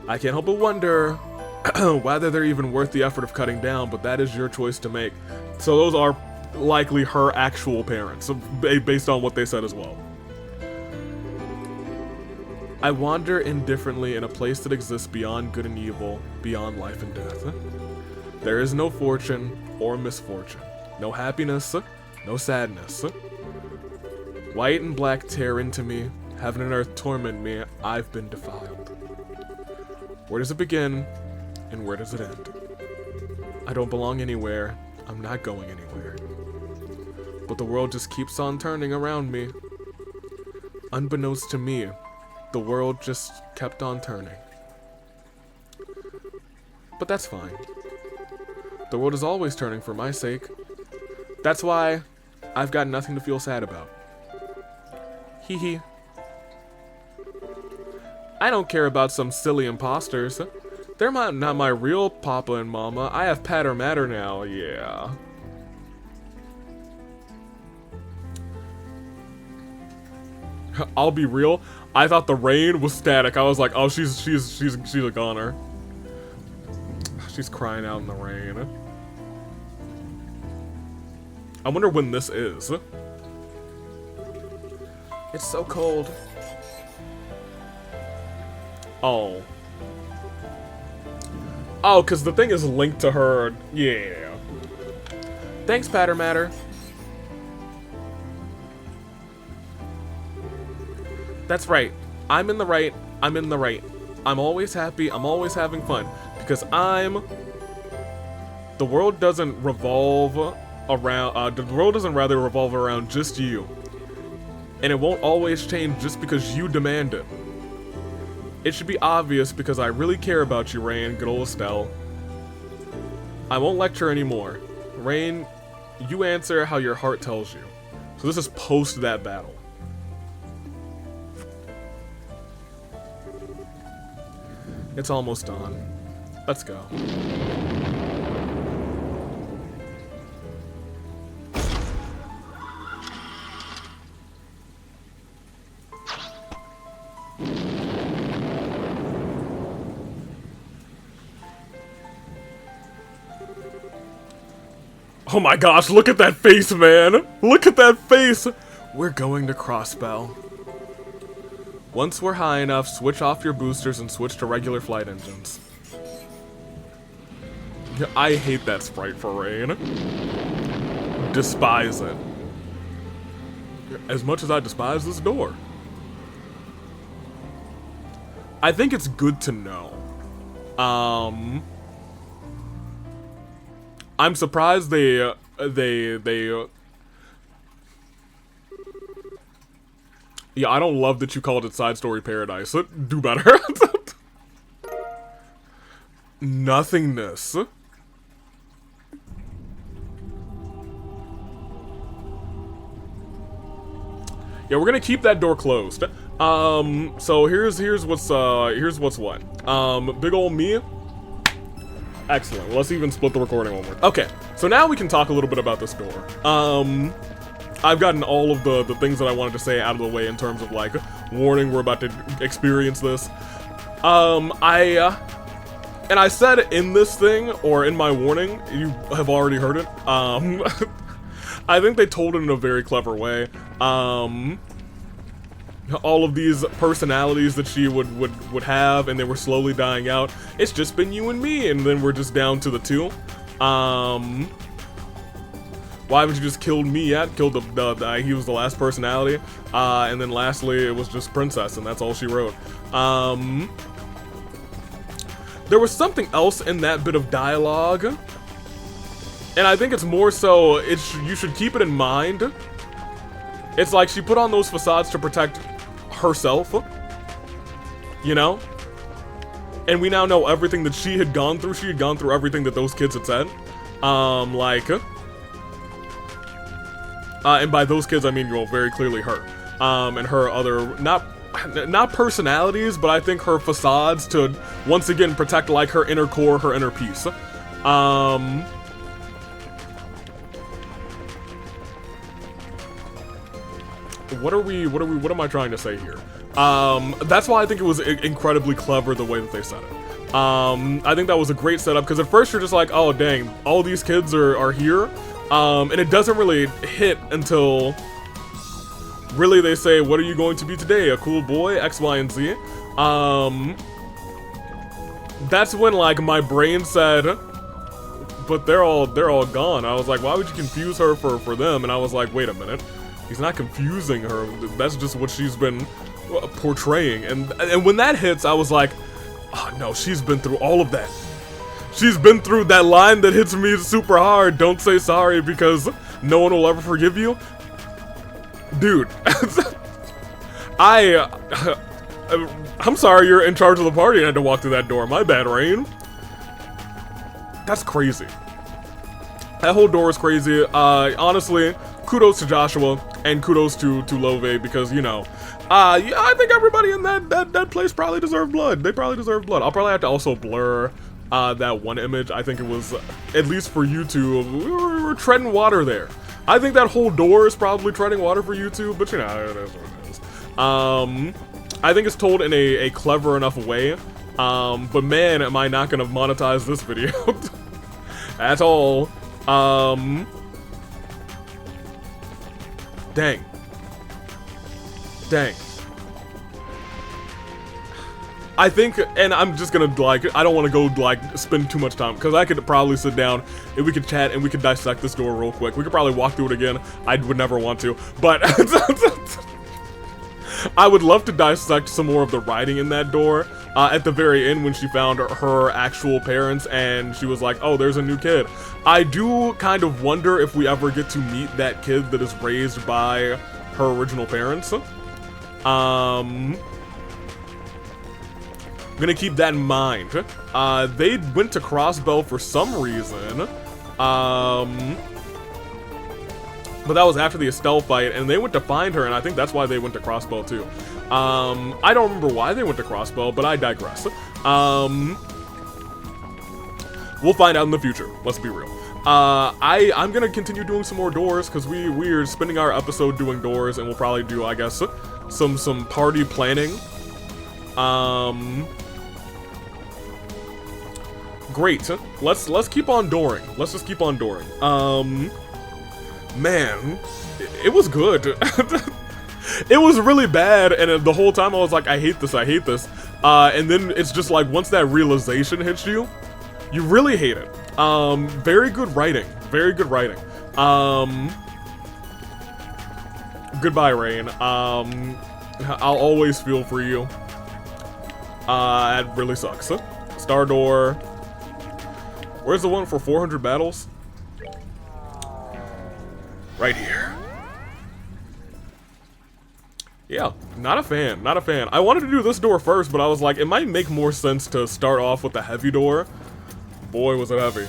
I can't help but wonder whether they're even worth the effort of cutting down, but that is your choice to make. So those are likely her actual parents, based on what they said as well. I wander indifferently in a place that exists beyond good and evil, beyond life and death. There is no fortune or misfortune, no happiness, no sadness. White and black tear into me, heaven and earth torment me, I've been defiled. Where does it begin, and where does it end? I don't belong anywhere, I'm not going anywhere. But the world just keeps on turning around me. Unbeknownst to me, the world just kept on turning. But that's fine. The world is always turning for my sake. That's why I've got nothing to feel sad about. Hee hee. I don't care about some silly imposters. They're not my real papa and mama. I have patter matter now, yeah. I'll be real. I thought the rain was static. I was like, oh, she's a goner. She's crying out in the rain. I wonder when this is. It's so cold. Oh. Oh, because the thing is linked to her. Yeah. Thanks, Patter Matter. That's right. I'm in the right. I'm in the right. I'm always happy. I'm always having fun. Because the world doesn't revolve around, the world doesn't rather revolve around just you. And it won't always change just because you demand it. It should be obvious because I really care about you, Rain, good old Estelle. I won't lecture anymore. Rain, you answer how your heart tells you. So this is post that battle. It's almost done. Let's go. Oh my gosh, look at that face, man! Look at that face! We're going to Crossbell. Once we're high enough, switch off your boosters and switch to regular flight engines. I hate that sprite for Rain. Despise it. As much as I despise this door. I think it's good to know. I'm surprised they yeah, I don't love that you called it Side Story Paradise. Do better. Nothingness. Yeah, we're gonna keep that door closed. So here's what's what. Big ol' me. Excellent. Let's even split the recording one more. Okay, so now we can talk a little bit about this door. I've gotten all of the things that I wanted to say out of the way in terms of, like, warning, we're about to experience this. I said in this thing, or in my warning, you have already heard it, I think they told it in a very clever way. All of these personalities that she would have, and they were slowly dying out. It's just been you and me, and then we're just down to the two. Why haven't you just killed me yet? Killed he was the last personality. And then lastly, it was just Princess, and that's all she wrote. There was something else in that bit of dialogue. And I think it's more so, you should keep it in mind. It's like she put on those facades to protect herself. You know? And we now know everything that she had gone through. She had gone through everything that those kids had said. And by those kids, I mean, well, very clearly her. And her other, not personalities, but I think her facades to once again protect like her inner core, her inner peace. What am I trying to say here? That's why I think it was incredibly clever the way that they said it. I think that was a great setup, because at first you're just like, oh dang, all these kids are here, and it doesn't really hit until really they say, what are you going to be today? A cool boy? X, Y, and Z. That's when like my brain said, but they're all gone. I was like, why would you confuse her for them? And I was like, wait a minute. He's not confusing her. That's just what she's been portraying. And when that hits, I was like, oh no, she's been through all of that. She's been through that line that hits me super hard. Don't say sorry because no one will ever forgive you. Dude, I'm sorry you're in charge of the party and had to walk through that door. My bad, Rain. That's crazy. That whole door is crazy. Honestly, kudos to Joshua and kudos to Love, because, you know, yeah, I think everybody in that place probably deserved blood. They probably deserved blood. I'll probably have to also blur that one image. I think it was, at least for YouTube, we were treading water there. I think that whole door is probably treading water for YouTube, but you know, it is what it is. I think it's told in a clever enough way, but man, am I not gonna monetize this video at all. Dang. I think, and I'm just gonna, like, I don't want to go, like, spend too much time, because I could probably sit down, and we could chat, and we could dissect this door real quick. We could probably walk through it again. I would never want to, but I would love to dissect some more of the writing in that door. At the very end, when she found her actual parents, and she was like, oh, there's a new kid. I do kind of wonder if we ever get to meet that kid that is raised by her original parents. I'm gonna keep that in mind. They went to Crossbell for some reason. But that was after the Estelle fight, and they went to find her, and I think that's why they went to Crossbell too. I don't remember why they went to Crossbell, but I digress. We'll find out in the future, let's be real. I'm gonna continue doing some more doors, because we're spending our episode doing doors, and we'll probably do, I guess, some party planning. Great. Let's keep on dooring. Let's just keep on dooring. Man, it was good. It was really bad, and the whole time I was like, I hate this, and then it's just like, once that realization hits you, you really hate it. Very good writing. Goodbye, Rain. I'll always feel for you. It really sucks. Star Door. Where's the one for 400 battles? Right here. Yeah, not a fan. I wanted to do this door first, but I was like, it might make more sense to start off with the heavy door. Boy, was it heavy.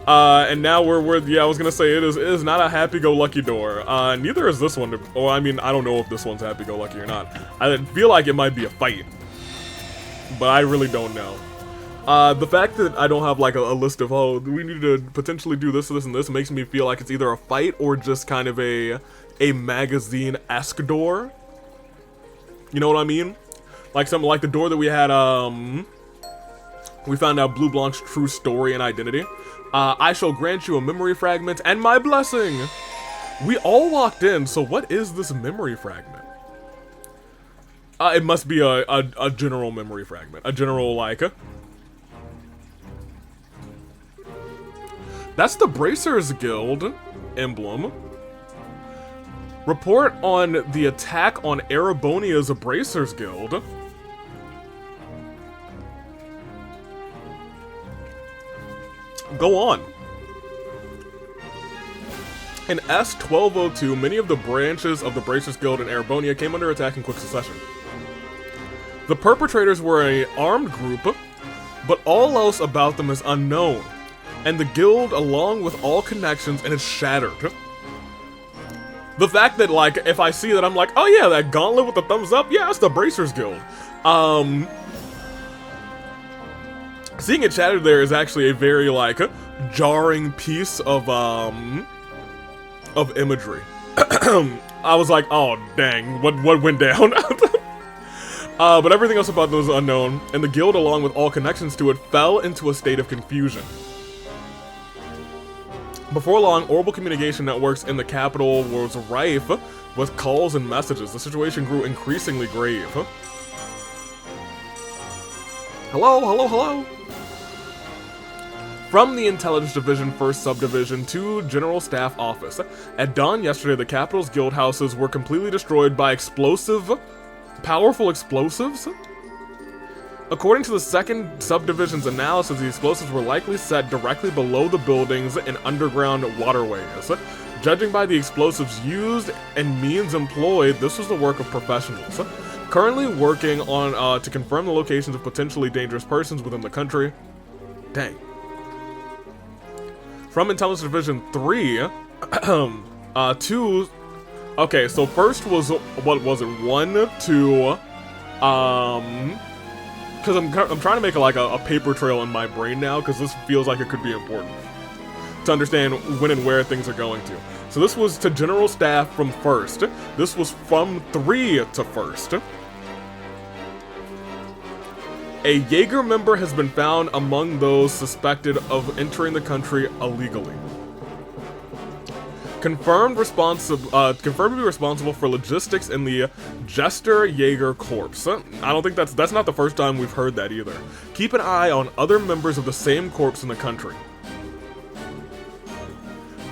And now yeah, I was gonna say it is not a happy-go-lucky door. Neither is this one. Or I mean, I don't know if this one's happy-go-lucky or not. I feel like it might be a fight, but I really don't know. The fact that I don't have like a list of, oh, we need to potentially do this, and this makes me feel like it's either a fight or just kind of a magazine-esque door. You know what I mean? Like something like the door that we had, we found out Blue Blanc's true story and identity. I shall grant you a memory fragment and my blessing. We all walked in, so what is this memory fragment? It must be a general memory fragment. A general, like... That's the Bracers Guild emblem. Report on the attack on Erebonia's Bracers Guild. Go on. In S1202, many of the branches of the Bracers Guild in Erebonia came under attack in quick succession. The perpetrators were an armed group, but all else about them is unknown, and the guild, along with all connections, and is shattered. The fact that, like, if I see that, I'm like, oh yeah, that gauntlet with the thumbs up, yeah, that's the Bracers Guild. Seeing it chatted there is actually a very, like, jarring piece of imagery. I was like, oh dang, what went down? But everything else about them was unknown, and the guild, along with all connections to it, fell into a state of confusion. Before long, orbital communication networks in the capital was rife with calls and messages. The situation grew increasingly grave. Hello, hello, hello! From the Intelligence Division 1st Subdivision to General Staff Office. At dawn yesterday, the capital's guild houses were completely destroyed by powerful explosives? According to the 2nd Subdivision's analysis, the explosives were likely set directly below the buildings and underground waterways. Judging by the explosives used and means employed, this was the work of professionals. Currently working on to confirm the locations of potentially dangerous persons within the country. Dang. From Intelligence Division 3, okay, so first was, what was it, 1, 2, because I'm trying to make a paper trail in my brain now, because this feels like it could be important to understand when and where things are going to. So this was to General Staff from 1st. This was from 3 to 1st. A Jaeger member has been found among those suspected of entering the country illegally. Confirmed to be responsible for logistics in the Jester Jaeger Corps. I don't think that's not the first time we've heard that either. Keep an eye on other members of the same corps in the country.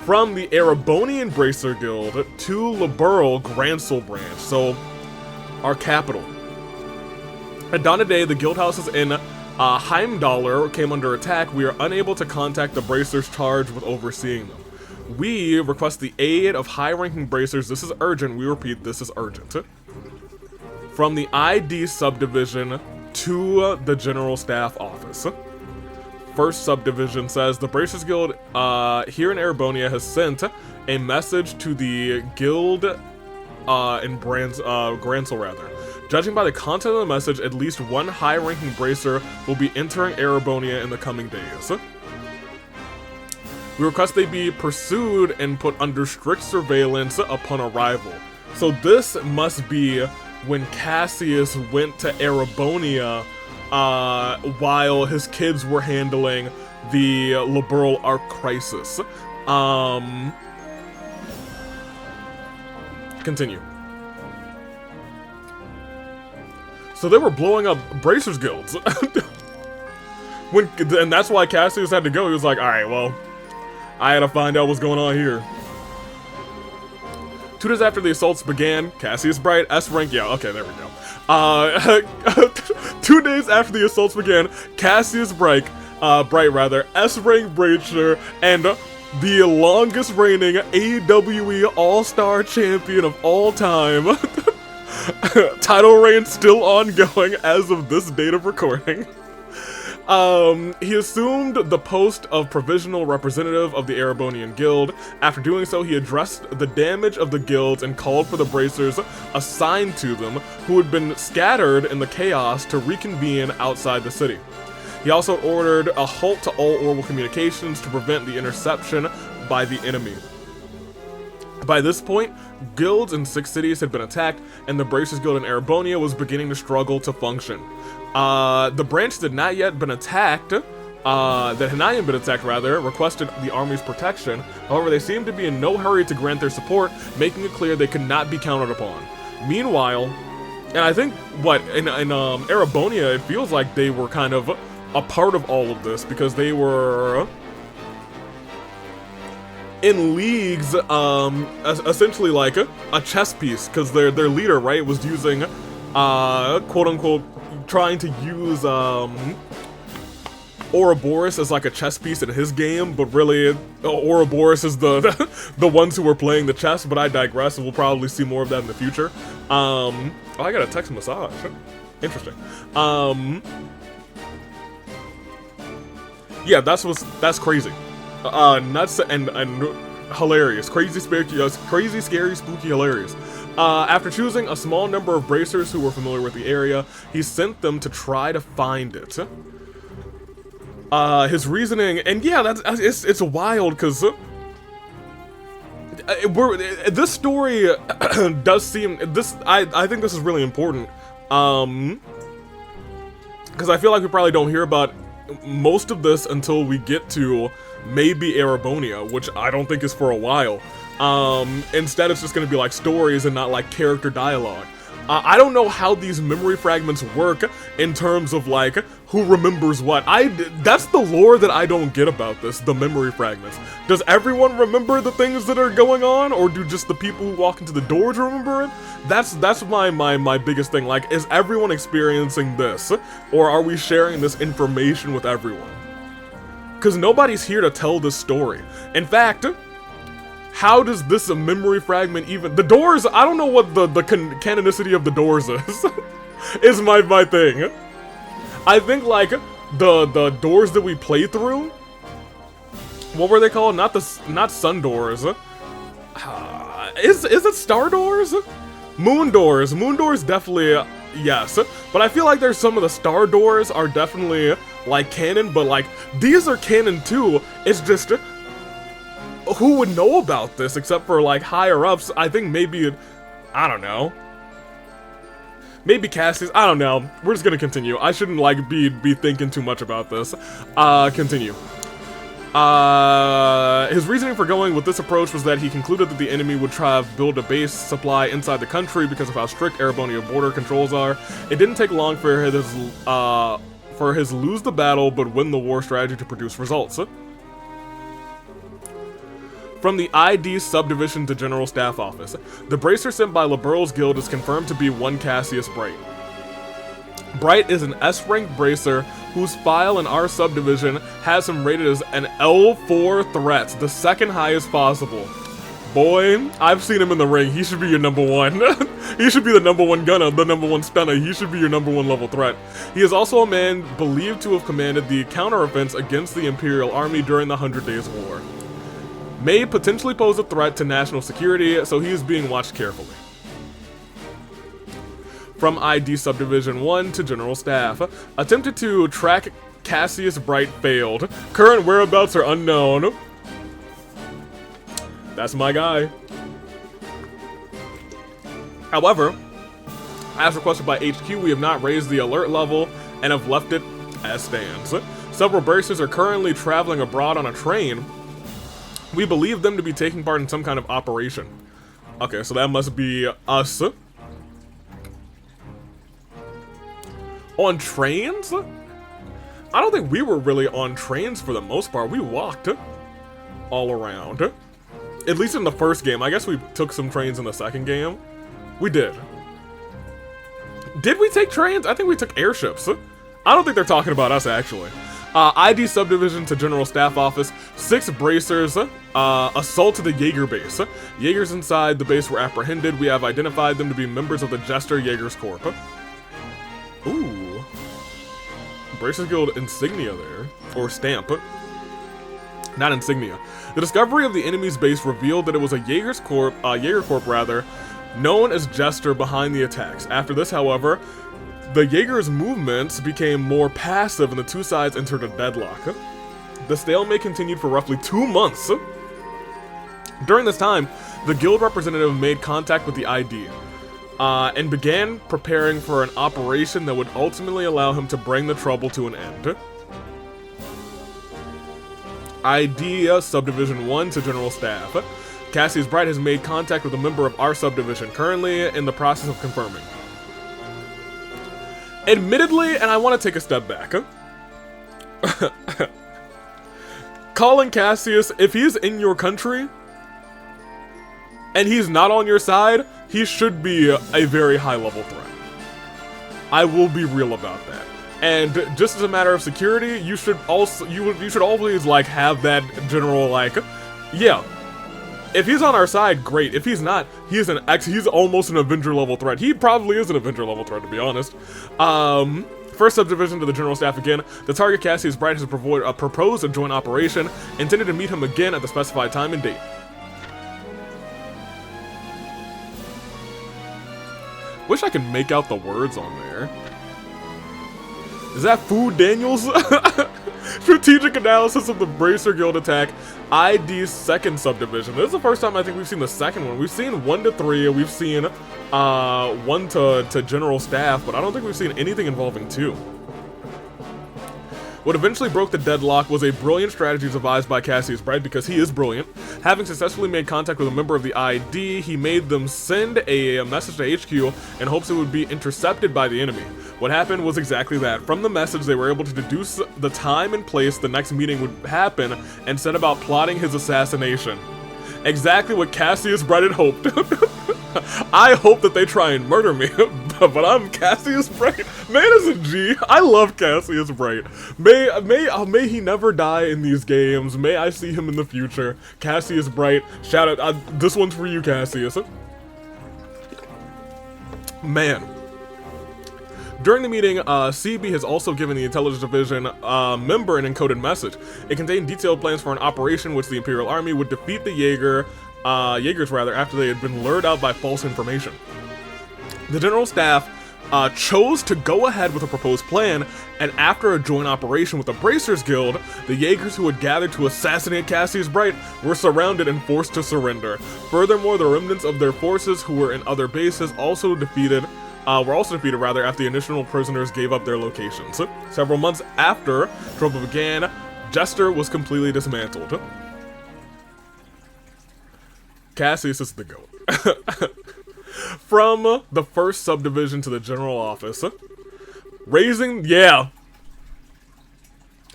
From the Erebonian Bracer Guild to Liberal Gransel branch, so our capital. At dawn today, the guild houses in Heimdallr came under attack. We are unable to contact the bracers charged with overseeing them. We request the aid of high-ranking bracers. This is urgent. We repeat, this is urgent. From the ID subdivision to the General Staff Office. 1st Subdivision says, the Bracers Guild here in Erebonia has sent a message to the guild in Gransel, rather. Judging by the content of the message, at least one high-ranking bracer will be entering Erebonia in the coming days. We request they be pursued and put under strict surveillance upon arrival. So this must be when Cassius went to Erebonia while his kids were handling the Liberal Arc Crisis. Continue. So they were blowing up Bracers Guilds. And that's why Cassius had to go. He was like, alright, well, I had to find out what's going on here. 2 days after the assaults began, Cassius Bright, S rank, yeah, okay, there we go. 2 days after the assaults began, Cassius Bright, S rank Bracer, and the longest reigning AWE All-Star Champion of all time, title reign still ongoing as of this date of recording. He assumed the post of provisional representative of the Erebonian Guild. After doing so, he addressed the damage of the guilds and called for the bracers assigned to them, who had been scattered in the chaos, to reconvene outside the city. He also ordered a halt to all orbital communications to prevent the interception by the enemy. By this point, guilds in 6 cities had been attacked, and the Bracers Guild in Erebonia was beginning to struggle to function. The branch that had not yet been attacked, requested the army's protection. However, they seemed to be in no hurry to grant their support, making it clear they could not be counted upon. Meanwhile, and I think, in Erebonia, it feels like they were kind of a part of all of this, because they were in leagues, essentially like a chess piece, because their leader, right, was using, quote-unquote, trying to use, Ouroboros as like a chess piece in his game, but really, Ouroboros is the ones who were playing the chess, but I digress, and we'll probably see more of that in the future. Oh, I got a text massage. Interesting. Yeah, that's crazy. Nuts and hilarious. Crazy, scary, spooky, hilarious. After choosing a small number of bracers who were familiar with the area, he sent them to try to find it. His reasoning, and yeah, it's wild, because this story does seem, I think this is really important, because I feel like we probably don't hear about most of this until we get to maybe Erebonia, which I don't think is for a while. Instead it's just gonna be like stories and not like character dialogue. I don't know how these memory fragments work in terms of like who remembers what. That's the lore that I don't get about this, the memory fragments. Does everyone remember the things that are going on, or do just the people who walk into the doors remember it? That's my biggest thing. Like, is everyone experiencing this, or are we sharing this information with everyone? Because nobody's here to tell this story. In fact, how does this memory fragment even... The doors, I don't know what the canonicity of the doors is. Is my thing. I think, like, the doors that we play through... What were they called? Not sun doors. Is it star doors? Moon doors. Moon doors definitely, yes. But I feel like there's some of the star doors are definitely, like, canon, but, like, these are canon too. It's just... Who would know about this except for, like, higher-ups? I think maybe... I don't know. Maybe Cassie's... I don't know. We're just gonna continue. I shouldn't, like, be thinking too much about this. Continue. His reasoning for going with this approach was that he concluded that the enemy would try to build a base supply inside the country because of how strict Erebonia border controls are. It didn't take long for his lose the battle but win the war strategy to produce results. From the ID subdivision to General Staff Office, the bracer sent by Liberal's Guild is confirmed to be one Cassius Bright. Bright is an S-ranked bracer whose file in our subdivision has him rated as an L4 threat, the second highest possible. Boy, I've seen him in the ring. He should be your number one. He should be the number one gunner, the number one stunner. He should be your number one level threat. He is also a man believed to have commanded the counteroffense against the Imperial Army during the 100 Days War. May potentially pose a threat to national security, so he is being watched carefully. From ID Subdivision 1 to General Staff, attempted to track Cassius Bright failed. Current whereabouts are unknown. That's my guy. However, as requested by HQ, we have not raised the alert level and have left it as stands. Several bracers are currently traveling abroad on a train. We believe them to be taking part in some kind of operation. Okay, so that must be us. On trains? I don't think we were really on trains for the most part. We walked all around. At least in the first game. I guess we took some trains in the second game. We did. Did we take trains? I think we took airships. I don't think they're talking about us, actually. ID Subdivision to General Staff Office, 6 bracers, assault to the Jaeger base. Jaegers inside the base were apprehended. We have identified them to be members of the Jester Jaegers Corp. Ooh. Bracers Guild insignia there. Or stamp. Not insignia. The discovery of the enemy's base revealed that it was a Jaeger Corp, known as Jester behind the attacks. After this, however, the Jaeger's movements became more passive and the two sides entered a deadlock. The stalemate continued for roughly 2 months. During this time, the guild representative made contact with the ID and began preparing for an operation that would ultimately allow him to bring the trouble to an end. ID Subdivision 1 to General Staff. Cassius Bright has made contact with a member of our subdivision, currently in the process of confirming. Admittedly, and I want to take a step back. Calling Cassius, if he's in your country, and he's not on your side, he should be a very high-level threat. I will be real about that. And just as a matter of security, you should also you should always like have that general like, yeah. If he's on our side, great. If he's not, he's almost an Avenger level threat. He probably is an Avenger level threat, to be honest. First subdivision to the General Staff again. The target Cassius Bright has proposed a joint operation, intended to meet him again at the specified time and date. Wish I could make out the words on there. Is that Food Daniels? Strategic analysis of the Bracer Guild attack. ID's second subdivision. This is the first time I think we've seen the second one. We've seen 1 to 3, and we've seen 1 to general staff, but I don't think we've seen anything involving 2. What eventually broke the deadlock was a brilliant strategy devised by Cassius Bright, because he is brilliant. Having successfully made contact with a member of the ID, he made them send a message to HQ in hopes it would be intercepted by the enemy. What happened was exactly that. From the message, they were able to deduce the time and place the next meeting would happen and set about plotting his assassination. Exactly what Cassius Bright had hoped. I hope that they try and murder me, but I'm Cassius Bright. Man is a G. I love Cassius Bright. May he never die in these games. May I see him in the future. Cassius Bright. Shout out. This one's for you, Cassius. Man. During the meeting, CB has also given the Intelligence Division member an encoded message. It contained detailed plans for an operation which the Imperial Army would defeat the Jaegers after they had been lured out by false information. The General Staff chose to go ahead with a proposed plan, and after a joint operation with the Bracers Guild, the Jaegers who had gathered to assassinate Cassius Bright were surrounded and forced to surrender. Furthermore, the remnants of their forces who were in other bases were also defeated after the initial prisoners gave up their locations. Several months after trouble began, Jester was completely dismantled. Cassius is the GOAT. From the first subdivision to the general office. Raising, yeah.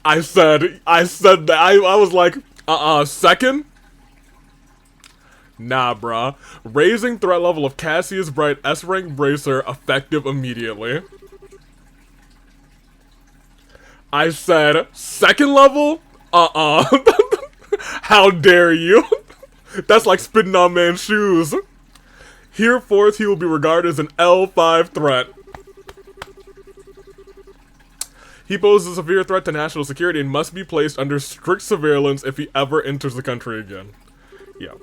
I said that. I was like, second? Nah, bruh. Raising threat level of Cassius Bright S-rank Bracer effective immediately. I said, second level? How dare you? That's like spitting on man's shoes. Hereforth, he will be regarded as an L5 threat. He poses a severe threat to national security and must be placed under strict surveillance if he ever enters the country again. Yeah.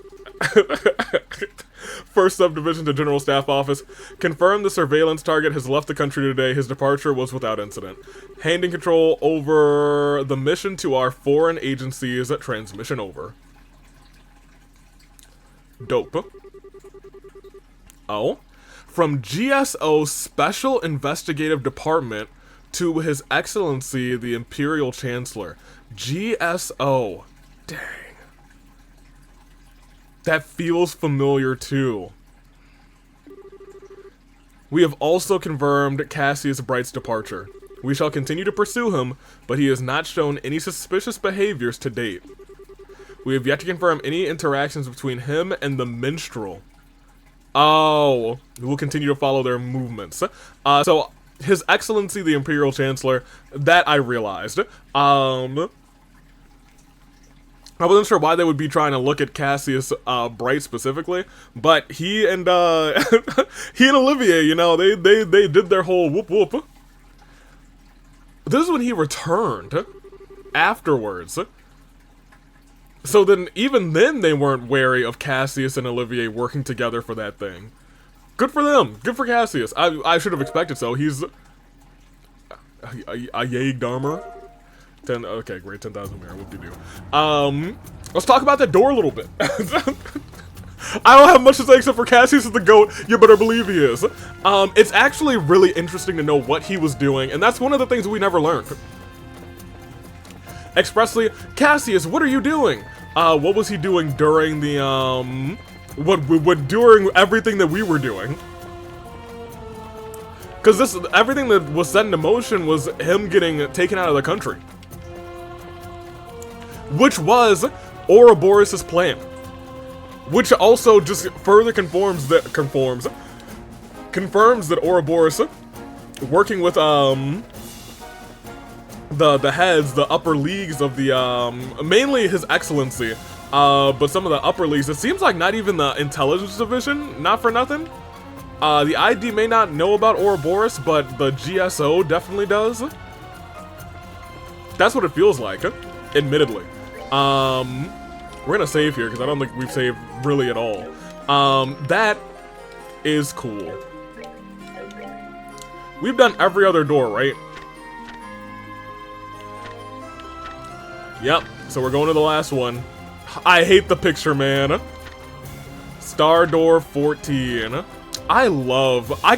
First subdivision to General Staff Office. Confirm the surveillance target has left the country today. His departure was without incident. Handing control over the mission to our foreign agencies. Transmission over. Dope. Oh. From GSO Special Investigative Department to His Excellency the Imperial Chancellor. GSO. Dang. That feels familiar too. We have also confirmed Cassius Bright's departure. We shall continue to pursue him, but he has not shown any suspicious behaviors to date. We have yet to confirm any interactions between him and the minstrel. Oh, we'll continue to follow their movements. So, His Excellency the Imperial Chancellor, that I realized. I wasn't sure why they would be trying to look at Cassius Bright specifically, but he and Olivier, you know, they did their whole whoop whoop. This is when he returned afterwards. So then, even then, they weren't wary of Cassius and Olivier working together for that thing. Good for them. Good for Cassius. I should have expected so. He's a Jaeg armor. 10, okay, great, 10,000 mirror, whoop-de-doo. Let's talk about that door a little bit. I don't have much to say except for Cassius is the GOAT, you better believe he is. It's actually really interesting to know what he was doing, and that's one of the things we never learned. Expressly, Cassius, what are you doing? What was he doing during the, during everything that we were doing? Because everything that was set into motion was him getting taken out of the country. Which was Ouroboros' plan. Which also just further confirms that Ouroboros, working with the heads, the upper leagues of the mainly His Excellency, but some of the upper leagues, it seems like not even the Intelligence Division, not for nothing. The ID may not know about Ouroboros, but the GSO definitely does. That's what it feels like, admittedly. We're gonna save here, because I don't think we've saved really at all. That is cool. We've done every other door, right? Yep, so we're going to the last one. I hate the picture, man. Star door 14. I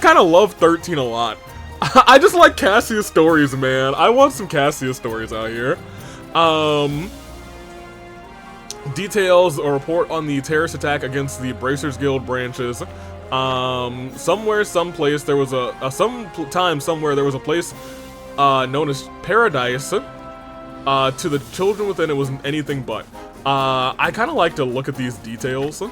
kind of love 13 a lot. I just like Cassius stories, man. I want some Cassius stories out here. Details or report on the terrorist attack against the Bracers Guild branches. Somewhere, someplace, there was somewhere there was a place known as Paradise. To the children within, it was anything but. I kind of like to look at these details.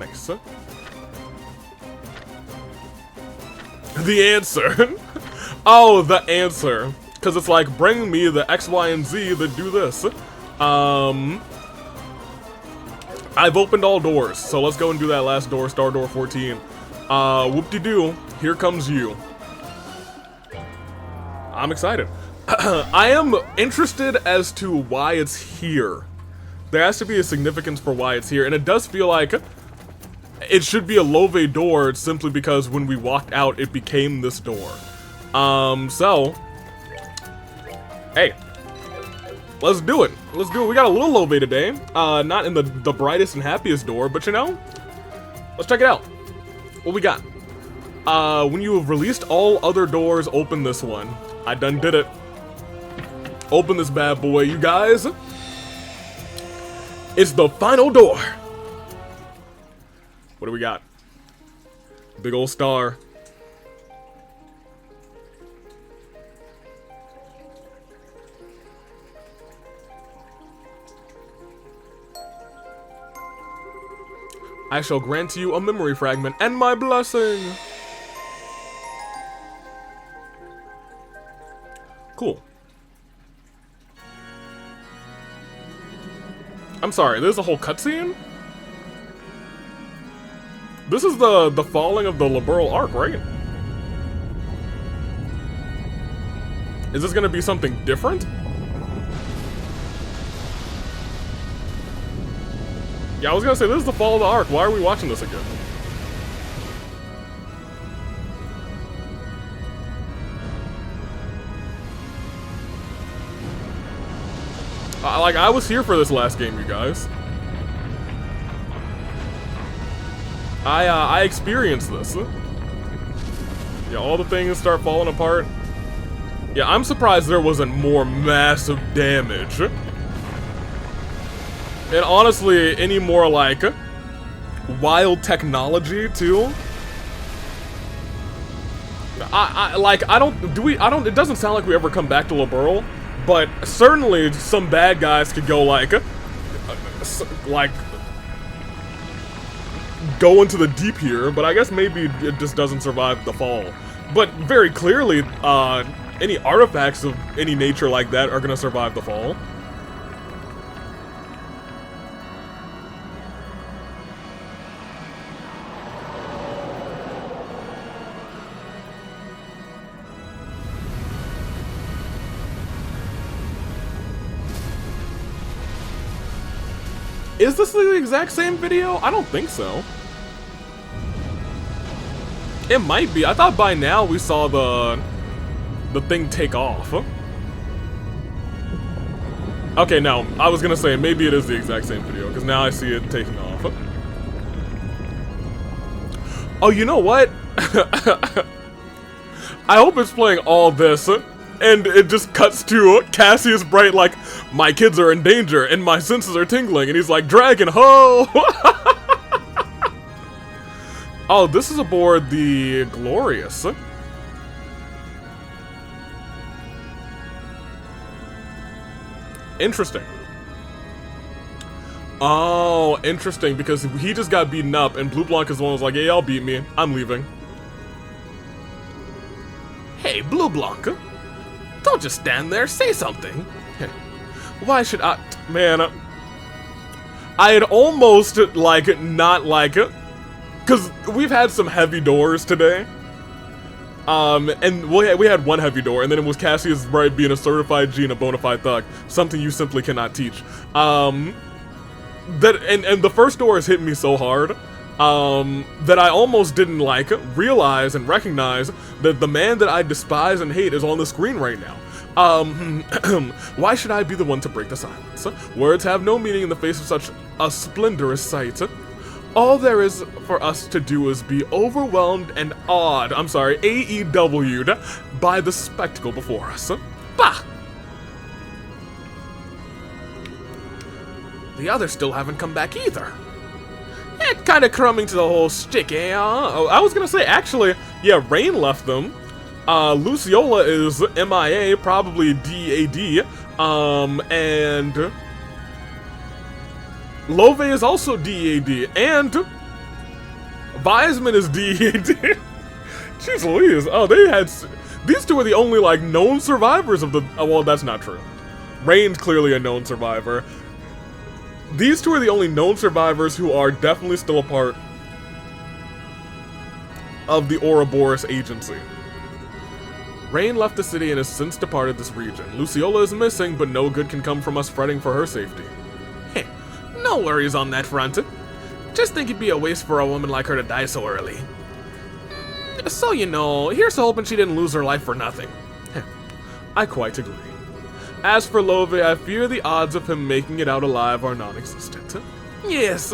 Nice. The answer. Oh, the answer. Because it's like, bring me the X, Y, and Z that do this. I've opened all doors, so let's go and do that last door, Star Door 14. Whoop-de-doo, here comes you. I'm excited. I am interested as to why it's here. There has to be a significance for why it's here, and it does feel like it should be a Love door simply because when we walked out, it became this door. So, hey, let's do it. Let's do it. We got a little Love today. Not in the brightest and happiest door, but you know, let's check it out. What we got? When you have released all other doors, open this one. I done did it. Open this bad boy, you guys. It's the final door. What do we got? Big old star. I shall grant you a memory fragment and my blessing. Cool. I'm sorry, there's a whole cutscene? This is the falling of the Liberal Arc, right? Is this gonna be something different? Yeah, I was gonna say, this is the fall of the Ark. Why are we watching this again? Like, I was here for this last game, you guys. I experienced this. Yeah, all the things start falling apart. Yeah, I'm surprised there wasn't more massive damage. And honestly, any more, like, wild technology, too. It doesn't sound like we ever come back to Liberal, but certainly some bad guys could go, like, go into the deep here, but I guess maybe it just doesn't survive the fall. But very clearly, any artifacts of any nature like that are gonna survive the fall. Is this the exact same video? I don't think so. It might be. I thought by now we saw the thing take off. Okay, no. I was gonna say maybe it is the exact same video because now I see it taking off. Oh, you know what? I hope it's playing all this and it just cuts to Cassius Bright like, my kids are in danger and my senses are tingling, and he's like, Dragon ho! Oh, this is aboard the Glorious. Interesting. Oh, interesting, because he just got beaten up and Blue Blanc is the one who was like, yeah, y'all beat me, I'm leaving. Hey, Blue Blanc, don't just stand there, say something. Why should I? Man, I had almost, like, not like it. Because we've had some heavy doors today. And we had one heavy door, and then it was Cassius Bright being a certified G and a bona fide thug. Something you simply cannot teach. and the first door has hit me so hard that I almost didn't realize and recognize that the man that I despise and hate is on the screen right now. Why should I be the one to break the silence? Words have no meaning in the face of such a splendorous sight. All there is for us to do is be overwhelmed and AEW'd by the spectacle before us. Bah! The others still haven't come back either. Kinda crumbing to the whole shtick, eh? I was gonna say, actually, yeah, Rain left them. Luciola is MIA, probably DAD, and Love is also DAD, and Wiseman is DAD. Jeez Louise. Oh, these two are the only, known survivors of the, well, that's not true. Rain's clearly a known survivor. These two are the only known survivors who are definitely still a part of the Ouroboros agency. Rain left the city and has since departed this region. Luciola is missing, but no good can come from us fretting for her safety. Hey, no worries on that front. Just think it'd be a waste for a woman like her to die so early. So you know, here's hoping she didn't lose her life for nothing. I quite agree. As for Love, I fear the odds of him making it out alive are non-existent. Yes.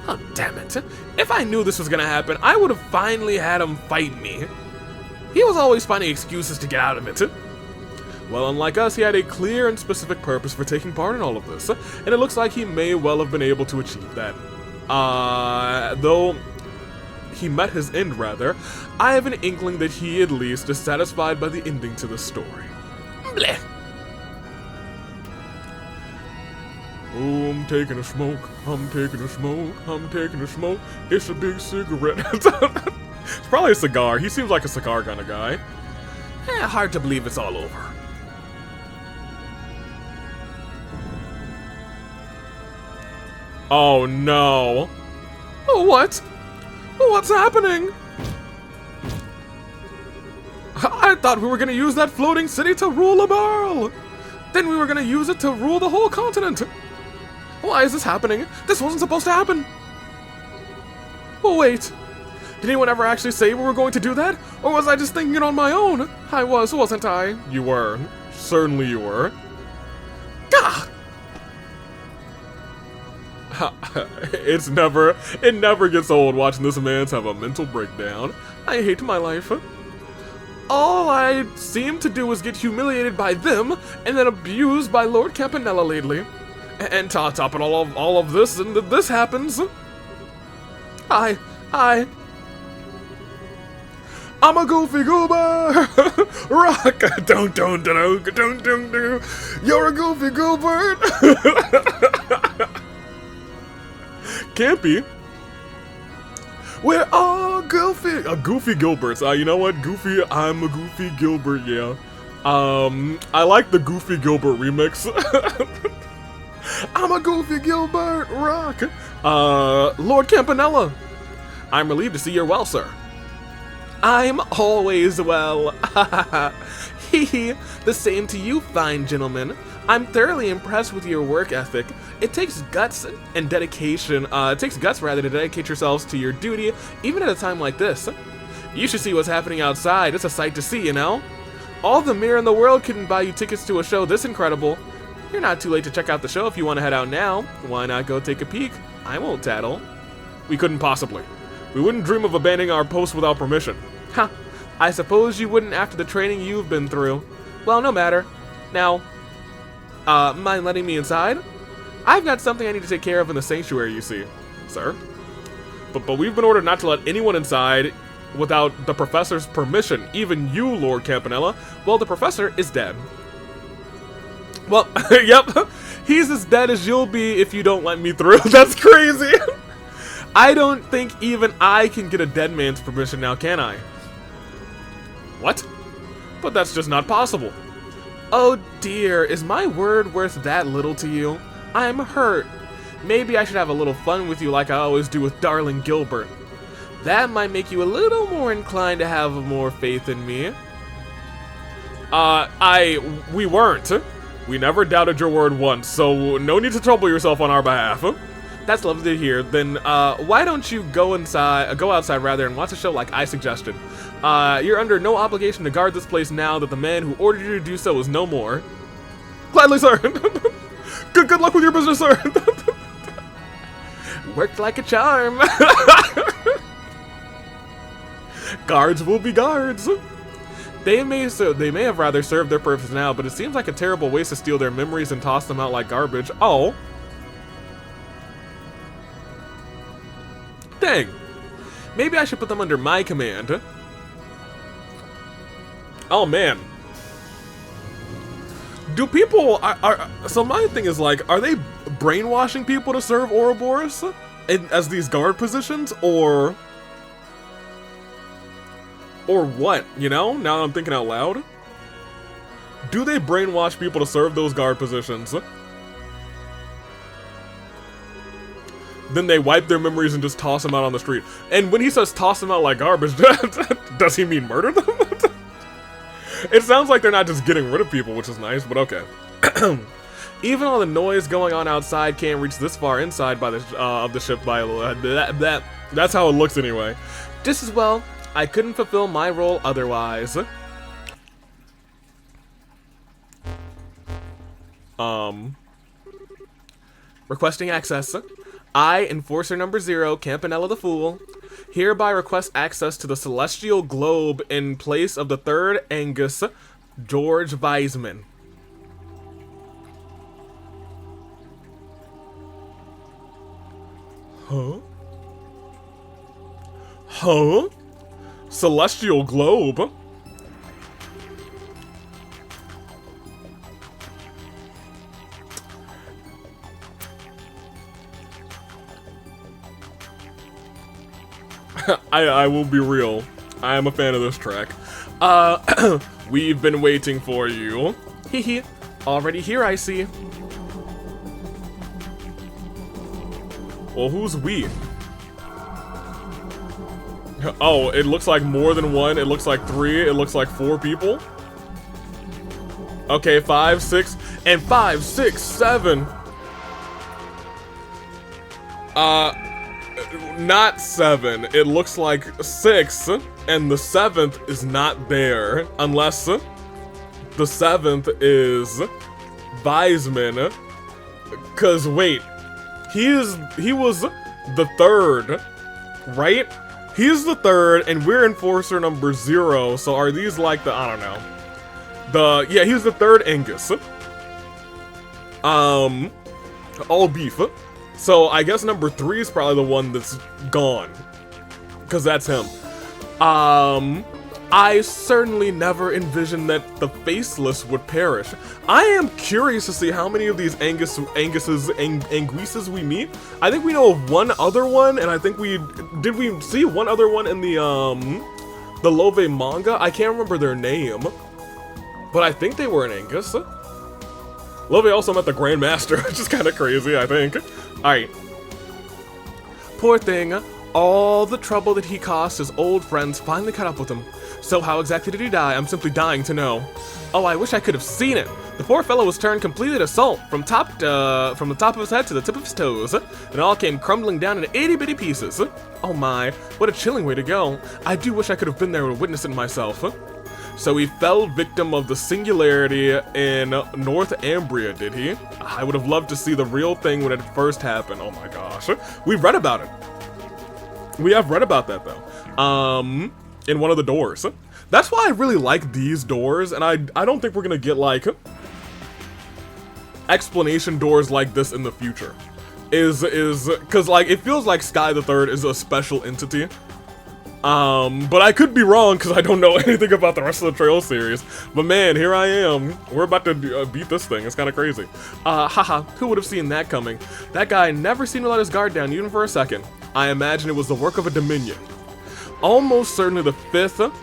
Oh, damn it. If I knew this was gonna happen, I would have finally had him fight me. He was always finding excuses to get out of it. Well, unlike us, he had a clear and specific purpose for taking part in all of this, and it looks like he may well have been able to achieve that. Though he met his end, rather, I have an inkling that he, at least, is satisfied by the ending to the story. Blech. Oh, I'm taking a smoke, I'm taking a smoke, I'm taking a smoke, it's a big cigarette. It's probably a cigar, he seems like a cigar kind of guy. Hard to believe it's all over. Oh no. What? What's happening? I thought we were gonna use that floating city to rule the world. Then we were gonna use it to rule the whole continent. Why is this happening? This wasn't supposed to happen. Oh, wait. Did anyone ever actually say we were going to do that? Or was I just thinking it on my own? I was, wasn't I? You were. Certainly you were. Gah! It never gets old watching this man have a mental breakdown. I hate my life. All I seem to do is get humiliated by them and then abused by Lord Campanella lately. And top it all of this, and this happens. I'm a goofy goober. Rock. Don't. You're a goofy goober. Can't be. We're all goofy. Goofy Gilberts. You know what? Goofy. I'm a goofy Gilbert. Yeah. I like the Goofy Gilbert remix. I'm a goofy Gilbert, rock! Lord Campanella! I'm relieved to see you're well, sir. I'm always well. Hee, the same to you, fine gentlemen. I'm thoroughly impressed with your work ethic. It takes guts and dedication, to dedicate yourselves to your duty, even at a time like this. You should see what's happening outside. It's a sight to see, you know? All the mirror in the world couldn't buy you tickets to a show this incredible. You're not too late to check out the show if you want to head out now. Why not go take a peek? I won't tattle. We couldn't possibly. We wouldn't dream of abandoning our post without permission. Ha! I suppose you wouldn't after the training you've been through. Well, no matter. Now, mind letting me inside? I've got something I need to take care of in the sanctuary, you see. Sir? But we've been ordered not to let anyone inside without the professor's permission. Even you, Lord Campanella. Well, the professor is dead. Well, yep, he's as dead as you'll be if you don't let me through. That's crazy. I don't think even I can get a dead man's permission now, can I? What? But that's just not possible. Oh dear, is my word worth that little to you? I'm hurt. Maybe I should have a little fun with you like I always do with darling Gilbert. That might make you a little more inclined to have more faith in me. We weren't. We never doubted your word once, so no need to trouble yourself on our behalf. That's lovely to hear. Then, why don't you go outside rather, and watch a show like I suggested. You're under no obligation to guard this place now that the man who ordered you to do so is no more. Gladly, sir. Good luck with your business, sir. Worked like a charm. Guards will be guards. They may have rather served their purpose now, but it seems like a terrible waste to steal their memories and toss them out like garbage. Oh. Dang. Maybe I should put them under my command. Oh man. Do people so my thing is like, are they brainwashing people to serve Ouroboros as these guard positions, or what, you know? Now that I'm thinking out loud. Do they brainwash people to serve those guard positions? Then they wipe their memories and just toss them out on the street. And when he says toss them out like garbage, does he mean murder them? It sounds like they're not just getting rid of people, which is nice, but okay. Even all the noise going on outside can't reach this far inside by of the ship by that's how it looks anyway. Just as well, I couldn't fulfill my role otherwise. Requesting access. I, Enforcer number 0, Campanella the Fool, hereby request access to the Celestial Globe in place of the 3rd Angus, George Wiseman. Huh? Huh? Celestial Globe? I will be real. I am a fan of this track. We've been waiting for you. Hehe. Already here, I see. Well, who's we? Oh, it looks like more than one. It looks like 3. It looks like 4 people. Okay, 5, 6, and 5, 6, 7. Not 7. It looks like 6, and the 7th is not there, unless the 7th is Wiseman. Cause wait, he was the 3rd, right? He's the 3rd, and we're Enforcer number 0. So are these like the, I don't know, yeah, he's the 3rd Angus. All beef. So I guess number 3 is probably the one that's gone, cause that's him. I certainly never envisioned that the Faceless would perish. I am curious to see how many of these Anguises we meet. I think we know of one other one, and I think did we see one other one in the Love manga? I can't remember their name, but I think they were an Angus. Love also met the Grandmaster, which is kind of crazy, I think. Alright. Poor thing. All the trouble that he caused his old friends finally caught up with him. So how exactly did he die? I'm simply dying to know. Oh, I wish I could have seen it. The poor fellow was turned completely to salt, from the top of his head to the tip of his toes. It all came crumbling down into itty-bitty pieces. Oh my, what a chilling way to go. I do wish I could have been there to witness it myself. So he fell victim of the singularity in North Ambria, did he? I would have loved to see the real thing when it first happened. Oh my gosh. We've read about it. We have read about that, though. In one of the doors. That's why I really like these doors, and I don't think we're gonna get, like, explanation doors like this in the future. Because, like, it feels like Sky the Third is a special entity. But I could be wrong because I don't know anything about the rest of the Trail series. But man, here I am. We're about to beat this thing. It's kind of crazy. Haha, who would have seen that coming? That guy never seemed to let his guard down even for a second. I imagine it was the work of a Dominion. Almost certainly the 5th,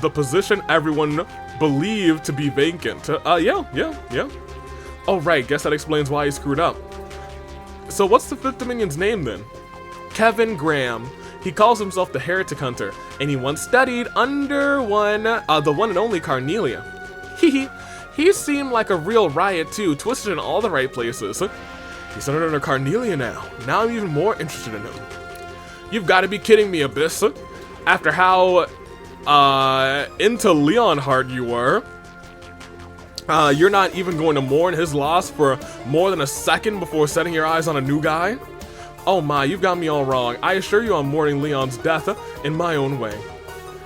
the position everyone believed to be vacant. Yeah. Oh right, guess that explains why he screwed up. So what's the 5th Dominion's name then? Kevin Graham. He calls himself the Heretic Hunter, and he once studied under the one and only Carnelia. He seemed like a real riot too, twisted in all the right places. He's centered under Carnelia now. Now I'm even more interested in him. You've got to be kidding me, Abyss. After how into Leonhardt you were, you're not even going to mourn his loss for more than a second before setting your eyes on a new guy? Oh my, you've got me all wrong. I assure you I'm mourning Leon's death in my own way.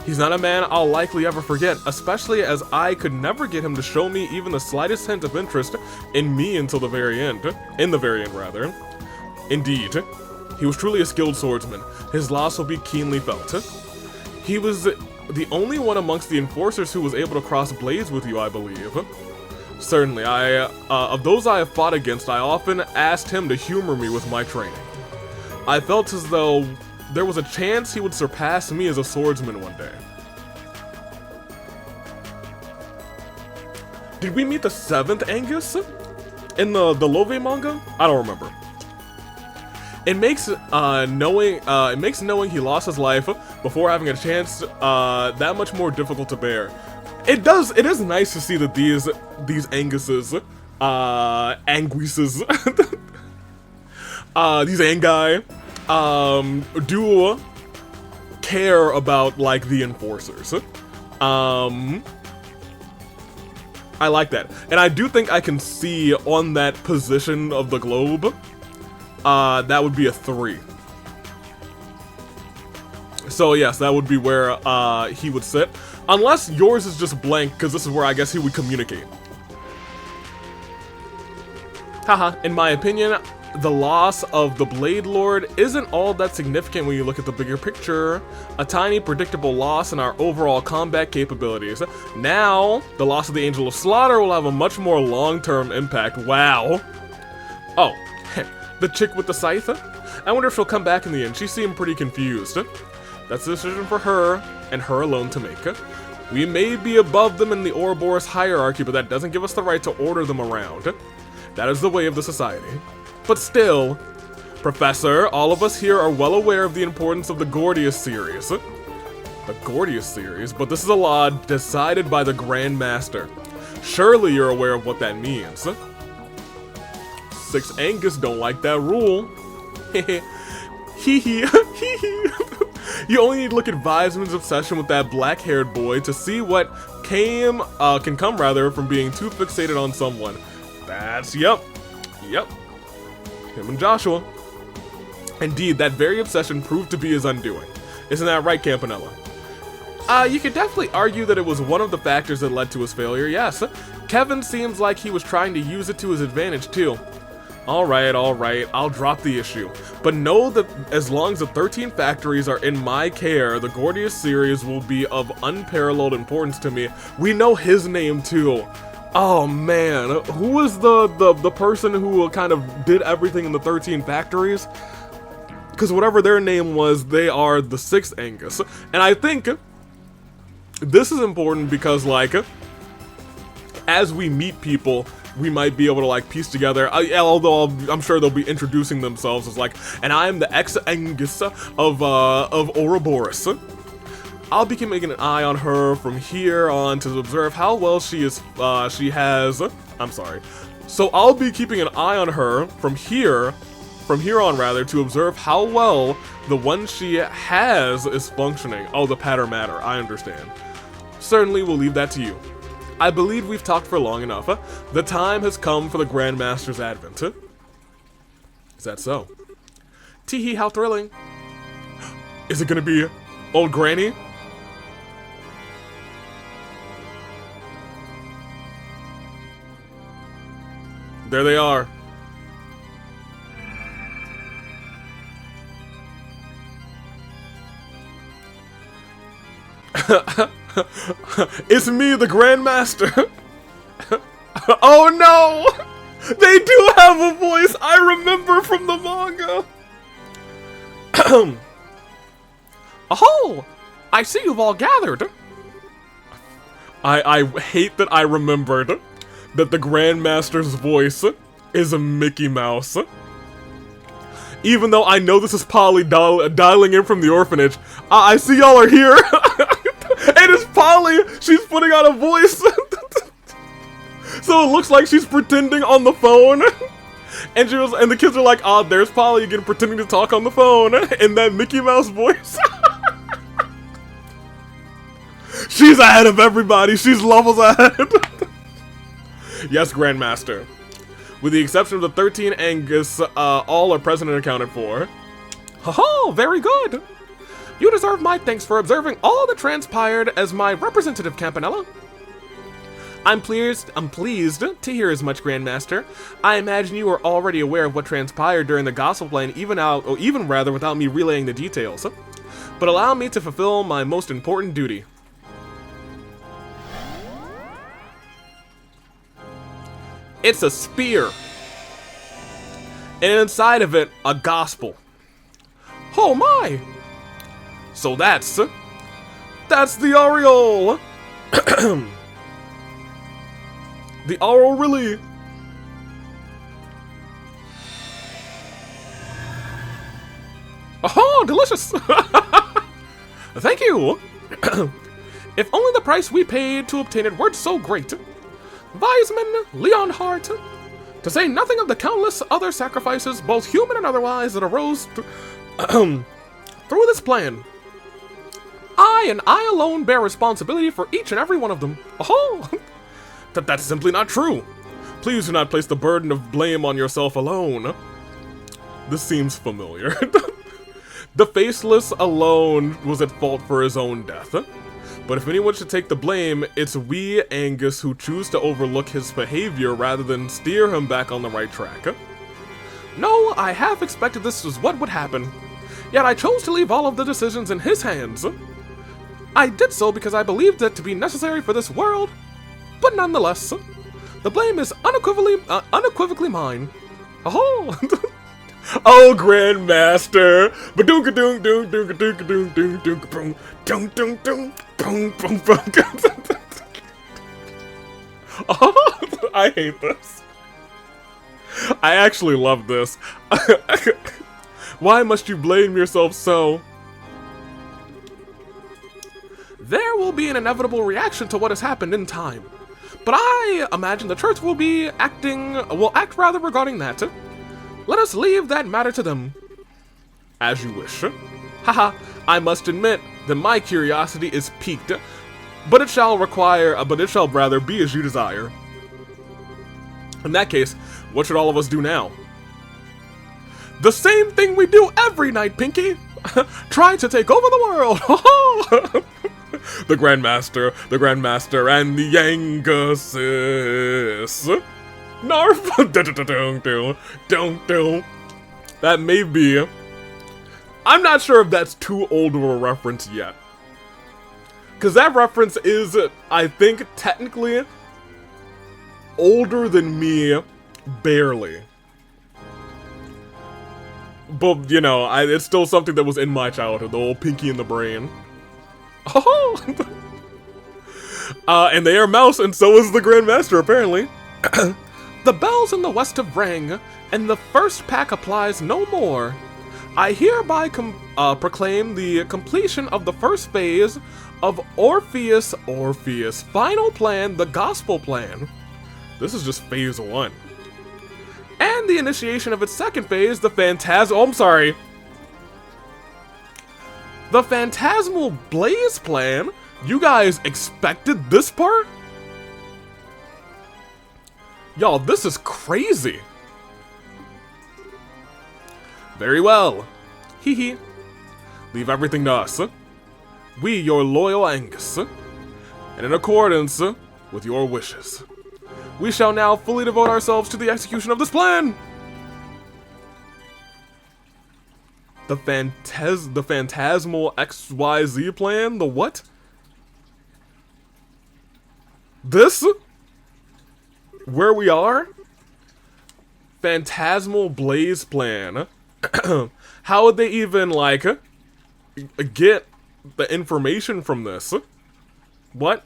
He's not a man I'll likely ever forget, especially as I could never get him to show me even the slightest hint of interest in me until the very end. In the very end, rather. Indeed, he was truly a skilled swordsman. His loss will be keenly felt. He was the only one amongst the enforcers who was able to cross blades with you, I believe. Certainly, of those I have fought against, I often asked him to humor me with my training. I felt as though there was a chance he would surpass me as a swordsman one day. Did we meet the 7th Angus in the Love manga? I don't remember. It makes knowing he lost his life before having a chance that much more difficult to bear. It is nice to see that these Anguses, Anguises, these Angai, do care about, like, the enforcers. I like that. And I do think I can see on that position of the globe, that would be a 3. So yes, that would be where he would sit. Unless yours is just blank, because this is where I guess he would communicate. Haha, in my opinion, the loss of the Blade Lord isn't all that significant when you look at the bigger picture. A tiny, predictable loss in our overall combat capabilities. Now, the loss of the Angel of Slaughter will have a much more long-term impact. Wow. Oh, the chick with the scythe? I wonder if she'll come back in the end. She seemed pretty confused. That's a decision for her, and her alone to make. We may be above them in the Ouroboros hierarchy, but that doesn't give us the right to order them around. That is the way of the society. But still, Professor, all of us here are well aware of the importance of the Gordius series. The Gordius series? But this is a law decided by the Grand Master. Surely you're aware of what that means. 6 Angus don't like that rule. Hee You only need to look at Weisman's obsession with that black-haired boy to see what can come from being too fixated on someone. That's, yep. Him and Joshua. Indeed, that very obsession proved to be his undoing. Isn't that right, Campanella? You could definitely argue that it was one of the factors that led to his failure, yes. Kevin seems like he was trying to use it to his advantage, too. Alright, I'll drop the issue. But know that as long as the 13 factories are in my care, the Gordius series will be of unparalleled importance to me. We know his name, too. Oh man, who was the person who kind of did everything in the 13 factories? Because whatever their name was, they are the 6th Angus. And I think this is important because, like, as we meet people, we might be able to, like, piece together, although I'm sure they'll be introducing themselves as, like, and I'm the ex-Angus of Ouroboros. I'll be keeping an eye on her from here on to observe how well So I'll be keeping an eye on her from here on rather, to observe how well the one she has is functioning. Oh, the patter matter, I understand. Certainly we'll leave that to you. I believe we've talked for long enough. The time has come for the Grandmaster's advent. Is that so? Teehee, how thrilling. Is it gonna be old Granny? There they are. It's me, the Grandmaster. Oh no! They do have a voice I remember from the manga. Oh, I see you've all gathered. I hate that I remembered that the Grandmaster's voice is a Mickey Mouse. Even though I know this is Polly dialing in from the orphanage, I see y'all are here. And it's Polly. She's putting on a voice. So it looks like she's pretending on the phone. And the kids are like, oh, there's Polly again pretending to talk on the phone in that Mickey Mouse voice. She's ahead of everybody. She's levels ahead. Yes, Grandmaster. With the exception of the 13 Angus, all are present and accounted for. Ho-ho, very good. You deserve my thanks for observing all that transpired as my representative, Campanella. I'm pleased to hear as much, Grandmaster. I imagine you are already aware of what transpired during the gospel plan, even rather without me relaying the details. But allow me to fulfill my most important duty. It's a spear. And inside of it, a gospel. Oh my! So that's the aureole! The aureole really. Oh, delicious! Thank you! If only the price we paid to obtain it weren't so great. Wiseman, Leonhardt, to say nothing of the countless other sacrifices, both human and otherwise, that arose through this plan. I and I alone bear responsibility for each and every one of them. Oh, that's simply not true. Please do not place the burden of blame on yourself alone. This seems familiar. The Faceless alone was at fault for his own death. But if anyone should take the blame, it's we, Angus, who choose to overlook his behavior rather than steer him back on the right track. No, I half expected this was what would happen. Yet I chose to leave all of the decisions in his hands. I did so because I believed it to be necessary for this world. But nonetheless, the blame is unequivocally mine. Oh, oh, Grandmaster! Ba-doonka-doon, doon, doonka doonka doon, doon, doonka boom, doon, doon, doon, boom, boom, boom. Oh, I hate this. I actually love this. Why must you blame yourself so? There will be an inevitable reaction to what has happened in time. But I imagine the church will act rather regarding that. Let us leave that matter to them. As you wish. Haha, I must admit that my curiosity is piqued, but it shall rather be as you desire. In that case, what should all of us do now? The same thing we do every night, Pinky! Try to take over the world! The Grandmaster, and the Anguses. Narf! That may be. I'm not sure if that's too old of a reference yet. Because that reference is, I think, technically older than me, barely. But, you know, it's still something that was in my childhood, the old Pinky in the Brain. Oh! And they are mouse, and so is the Grandmaster, apparently. The bells in the west have rang, and the first pack applies no more. I hereby proclaim the completion of the first phase of Orpheus' final plan, the Gospel Plan. This is just phase 1. And the initiation of its second phase, the The Phantasmal Blaze Plan? You guys expected this part? Y'all, this is crazy. Very well. Hee hee. Leave everything to us. We, your loyal Angus. And in accordance with your wishes, we shall now fully devote ourselves to the execution of this plan. The Phantasmal XYZ plan? The what? This? Where we are? Phantasmal Blaze Plan. How would they even, like, get the information from this? What?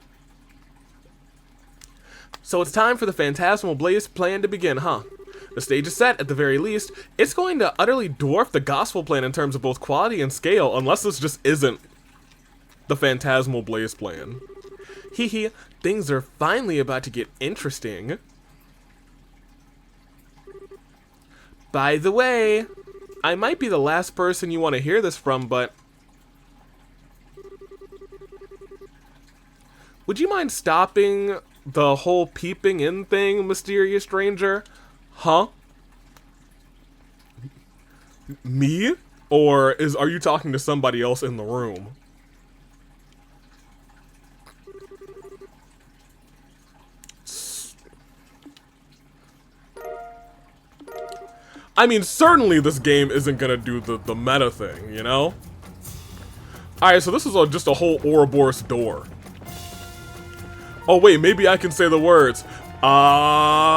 So it's time for the Phantasmal Blaze Plan to begin, huh? The stage is set, at the very least. It's going to utterly dwarf the Gospel Plan in terms of both quality and scale, unless this just isn't the Phantasmal Blaze Plan. Hee hee, things are finally about to get interesting. By the way, I might be the last person you want to hear this from, but would you mind stopping the whole peeping in thing, mysterious stranger? Huh? Me? Or are you talking to somebody else in the room? I mean, certainly this game isn't gonna do the meta thing, you know? Alright, so this is just a whole Ouroboros door. Oh wait, maybe I can say the words. Ouroboros!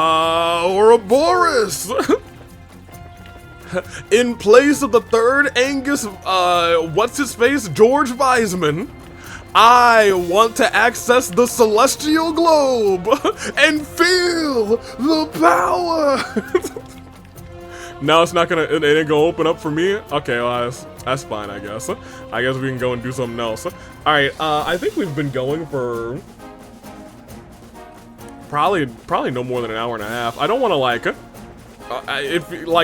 In place of the third Angus, what's-his-face, George Wiseman, I want to access the celestial globe and feel the power! No, it's not gonna, it ain't gonna open up for me? Okay, well, that's fine, I guess. I guess we can go and do something else. Alright, I think we've been going for probably no more than an hour and a half. I don't want to, like,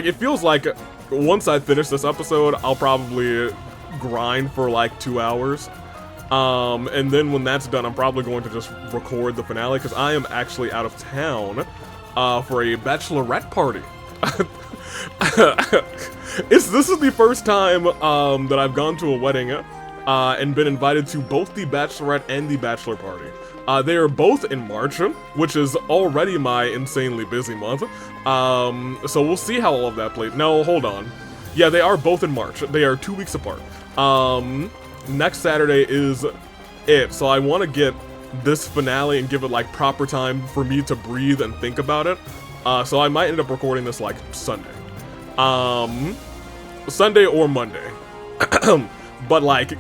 it feels like once I finish this episode, I'll probably grind for, like, 2 hours. And then when that's done, I'm probably going to just record the finale, because I am actually out of town, for a bachelorette party. This is the first time that I've gone to a wedding and been invited to both the bachelorette and the bachelor party. They are both in March, which is already my insanely busy month. So we'll see how all of that plays. No, hold on. Yeah, they are both in March. They are 2 weeks apart. Next Saturday is it. So I want to get this finale and give it like proper time for me to breathe and think about it. So I might end up recording this like Sunday. Sunday or Monday. But like,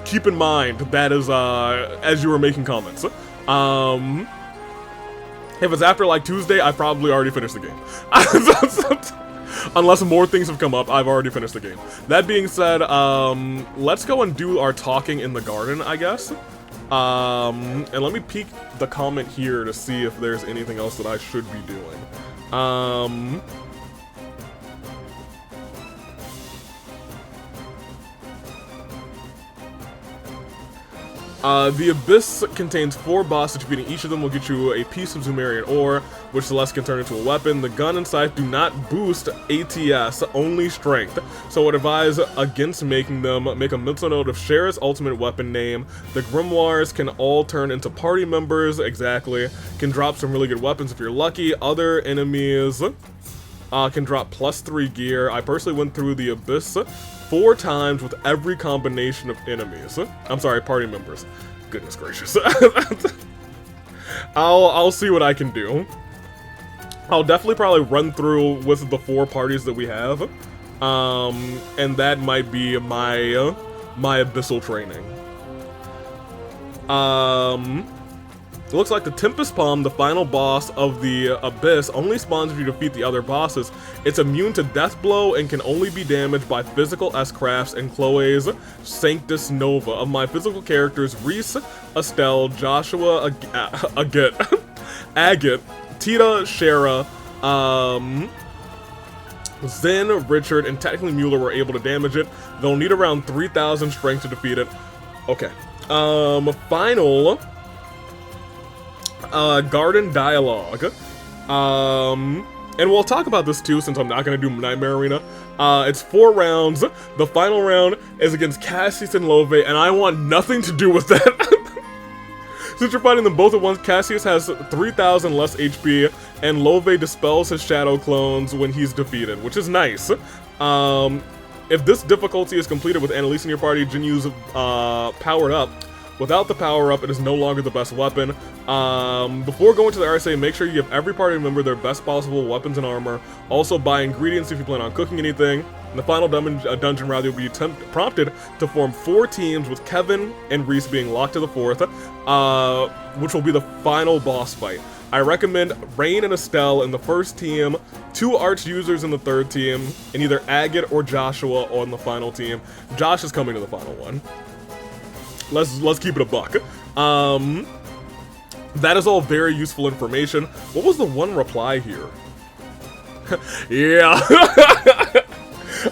keep in mind that is as you were making comments. If it's after like Tuesday, I probably already finished the game. Unless more things have come up, I've already finished the game. That being said, let's go and do our talking in the garden, I guess. And let me peek the comment here to see if there's anything else that I should be doing. The Abyss contains 4 bosses. Defeating each of them will get you a piece of Zumerian ore, which Celeste can turn into a weapon. The gun and scythe do not boost ATS, only strength. So I would advise against making them. Make a mental note of Shara's ultimate weapon name. The Grimoires can all turn into party members, exactly. Can drop some really good weapons if you're lucky. Other enemies can drop +3 gear. I personally went through the Abyss 4 times with every combination of enemies. I'm sorry, party members. Goodness gracious. I'll see what I can do. I'll definitely probably run through with the 4 parties that we have. And that might be my my abyssal training. It looks like the Tempest Palm, the final boss of the Abyss, only spawns if you defeat the other bosses. It's immune to Death Blow and can only be damaged by physical S-Crafts and Chloe's Sanctus Nova. Of my physical characters, Reese, Estelle, Joshua, Agate, Tita, Shara, Zen, Richard, and technically Mueller were able to damage it. They'll need around 3,000 strength to defeat it. Okay. Final garden dialogue. And we'll talk about this too, since I'm not gonna do Nightmare Arena. It's 4 rounds. The final round is against Cassius and Love, and I want nothing to do with that. Since you're fighting them both at once, Cassius has 3,000 less HP, and Love dispels his shadow clones when he's defeated, which is nice. If this difficulty is completed with Annalise in your party, Jinyu's powered up. Without the power-up, it is no longer the best weapon. Before going to the RSA, make sure you give every party member their best possible weapons and armor. Also, buy ingredients if you plan on cooking anything. In the final dungeon round, you'll be prompted to form 4 teams, with Kevin and Reese being locked to the 4th, which will be the final boss fight. I recommend Rain and Estelle in the first team, 2 Arch users in the 3rd team, and either Agate or Joshua on the final team. Josh is coming to the final one. Let's keep it a buck. That is all very useful information. What was the one reply here? Yeah.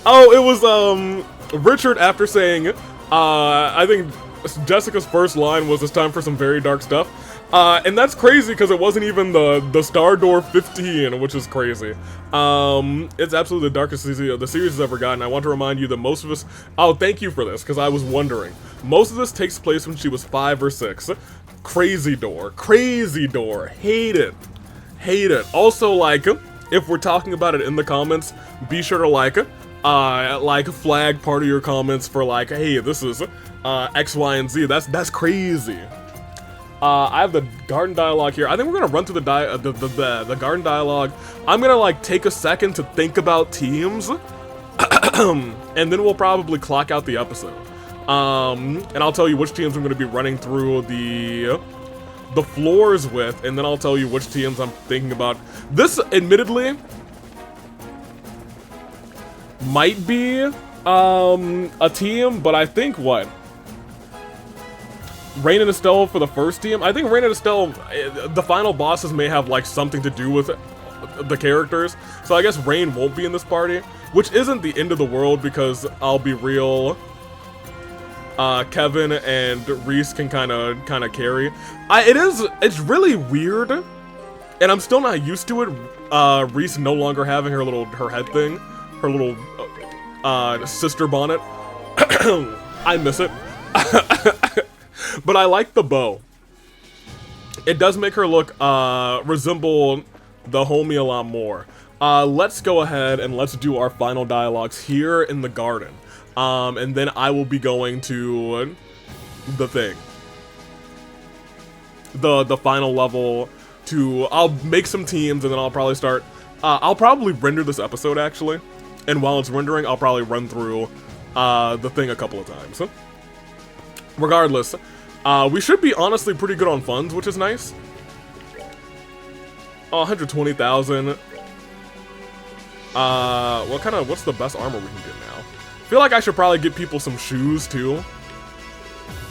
Oh, it was Richard after saying, I think Jessica's first line was, "It's time for some very dark stuff." And that's crazy because it wasn't even the Star Door 15, which is crazy. It's absolutely the darkest season the series has ever gotten. I want to remind you that most of us... Oh, thank you for this, because I was wondering. Most of this takes place when she was 5 or 6. Crazy door. Crazy door. Hate it. Hate it. Also, like, if we're talking about it in the comments, be sure to like flag part of your comments for like, hey, this is X, Y, and Z. That's crazy. I have the garden dialogue here. I think we're gonna run through the garden dialogue. I'm gonna like take a second to think about teams, and then we'll probably clock out the episode. And I'll tell you which teams I'm gonna be running through the floors with, and then I'll tell you which teams I'm thinking about. This, admittedly, might be a team, but I think what? Rain and Estelle for the first team. I think Rain and Estelle, the final bosses may have like something to do with the characters. So I guess Rain won't be in this party, which isn't the end of the world because I'll be real. Kevin and Reese can kind of carry. It's really weird, and I'm still not used to it. Reese no longer having her head thing, her little sister bonnet. I miss it. But I like the bow. It does make her look, resemble the homie a lot more. Let's go ahead and let's do our final dialogues here in the garden. And then I will be going to the thing. The final level I'll make some teams and then I'll probably start, I'll probably render this episode actually. And while it's rendering, I'll probably run through, the thing a couple of times. Regardless, we should be honestly pretty good on funds, which is nice. 120,000. What's the best armor we can get now? I feel like I should probably get people some shoes too.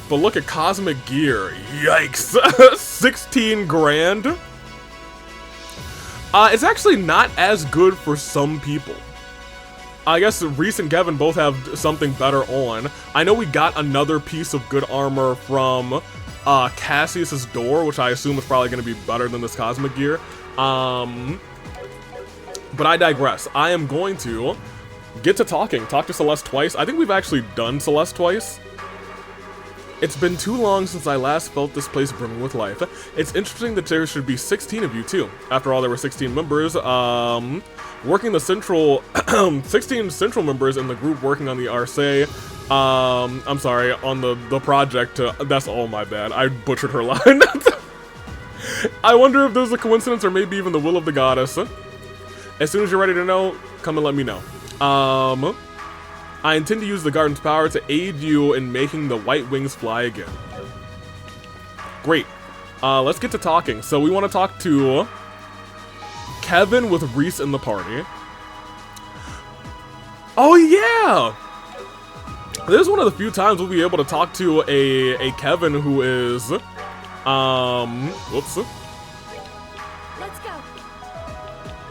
But look at cosmic gear. Yikes. 16 grand. It's actually not as good for some people. I guess Reese and Kevin both have something better on. I know we got another piece of good armor from Cassius's door, which I assume is probably going to be better than this cosmic gear. But I digress. I am going to get to talk to Celeste twice. I think we've actually done Celeste twice. It's been too long since I last felt this place brimming with life. It's interesting that there should be 16 of you too. After all, there were 16 members. Working the central, 16 central members in the group working on the RSA. I'm sorry, on the project. That's all my bad. I butchered her line. I wonder if there's a coincidence or maybe even the will of the goddess. As soon as you're ready to know, come and let me know. I intend to use the garden's power to aid you in making the white wings fly again. Great. Let's get to talking. So we want to talk to Kevin with Reese in the party. Oh yeah! This is one of the few times we'll be able to talk to a Kevin who is, whoops. Let's go.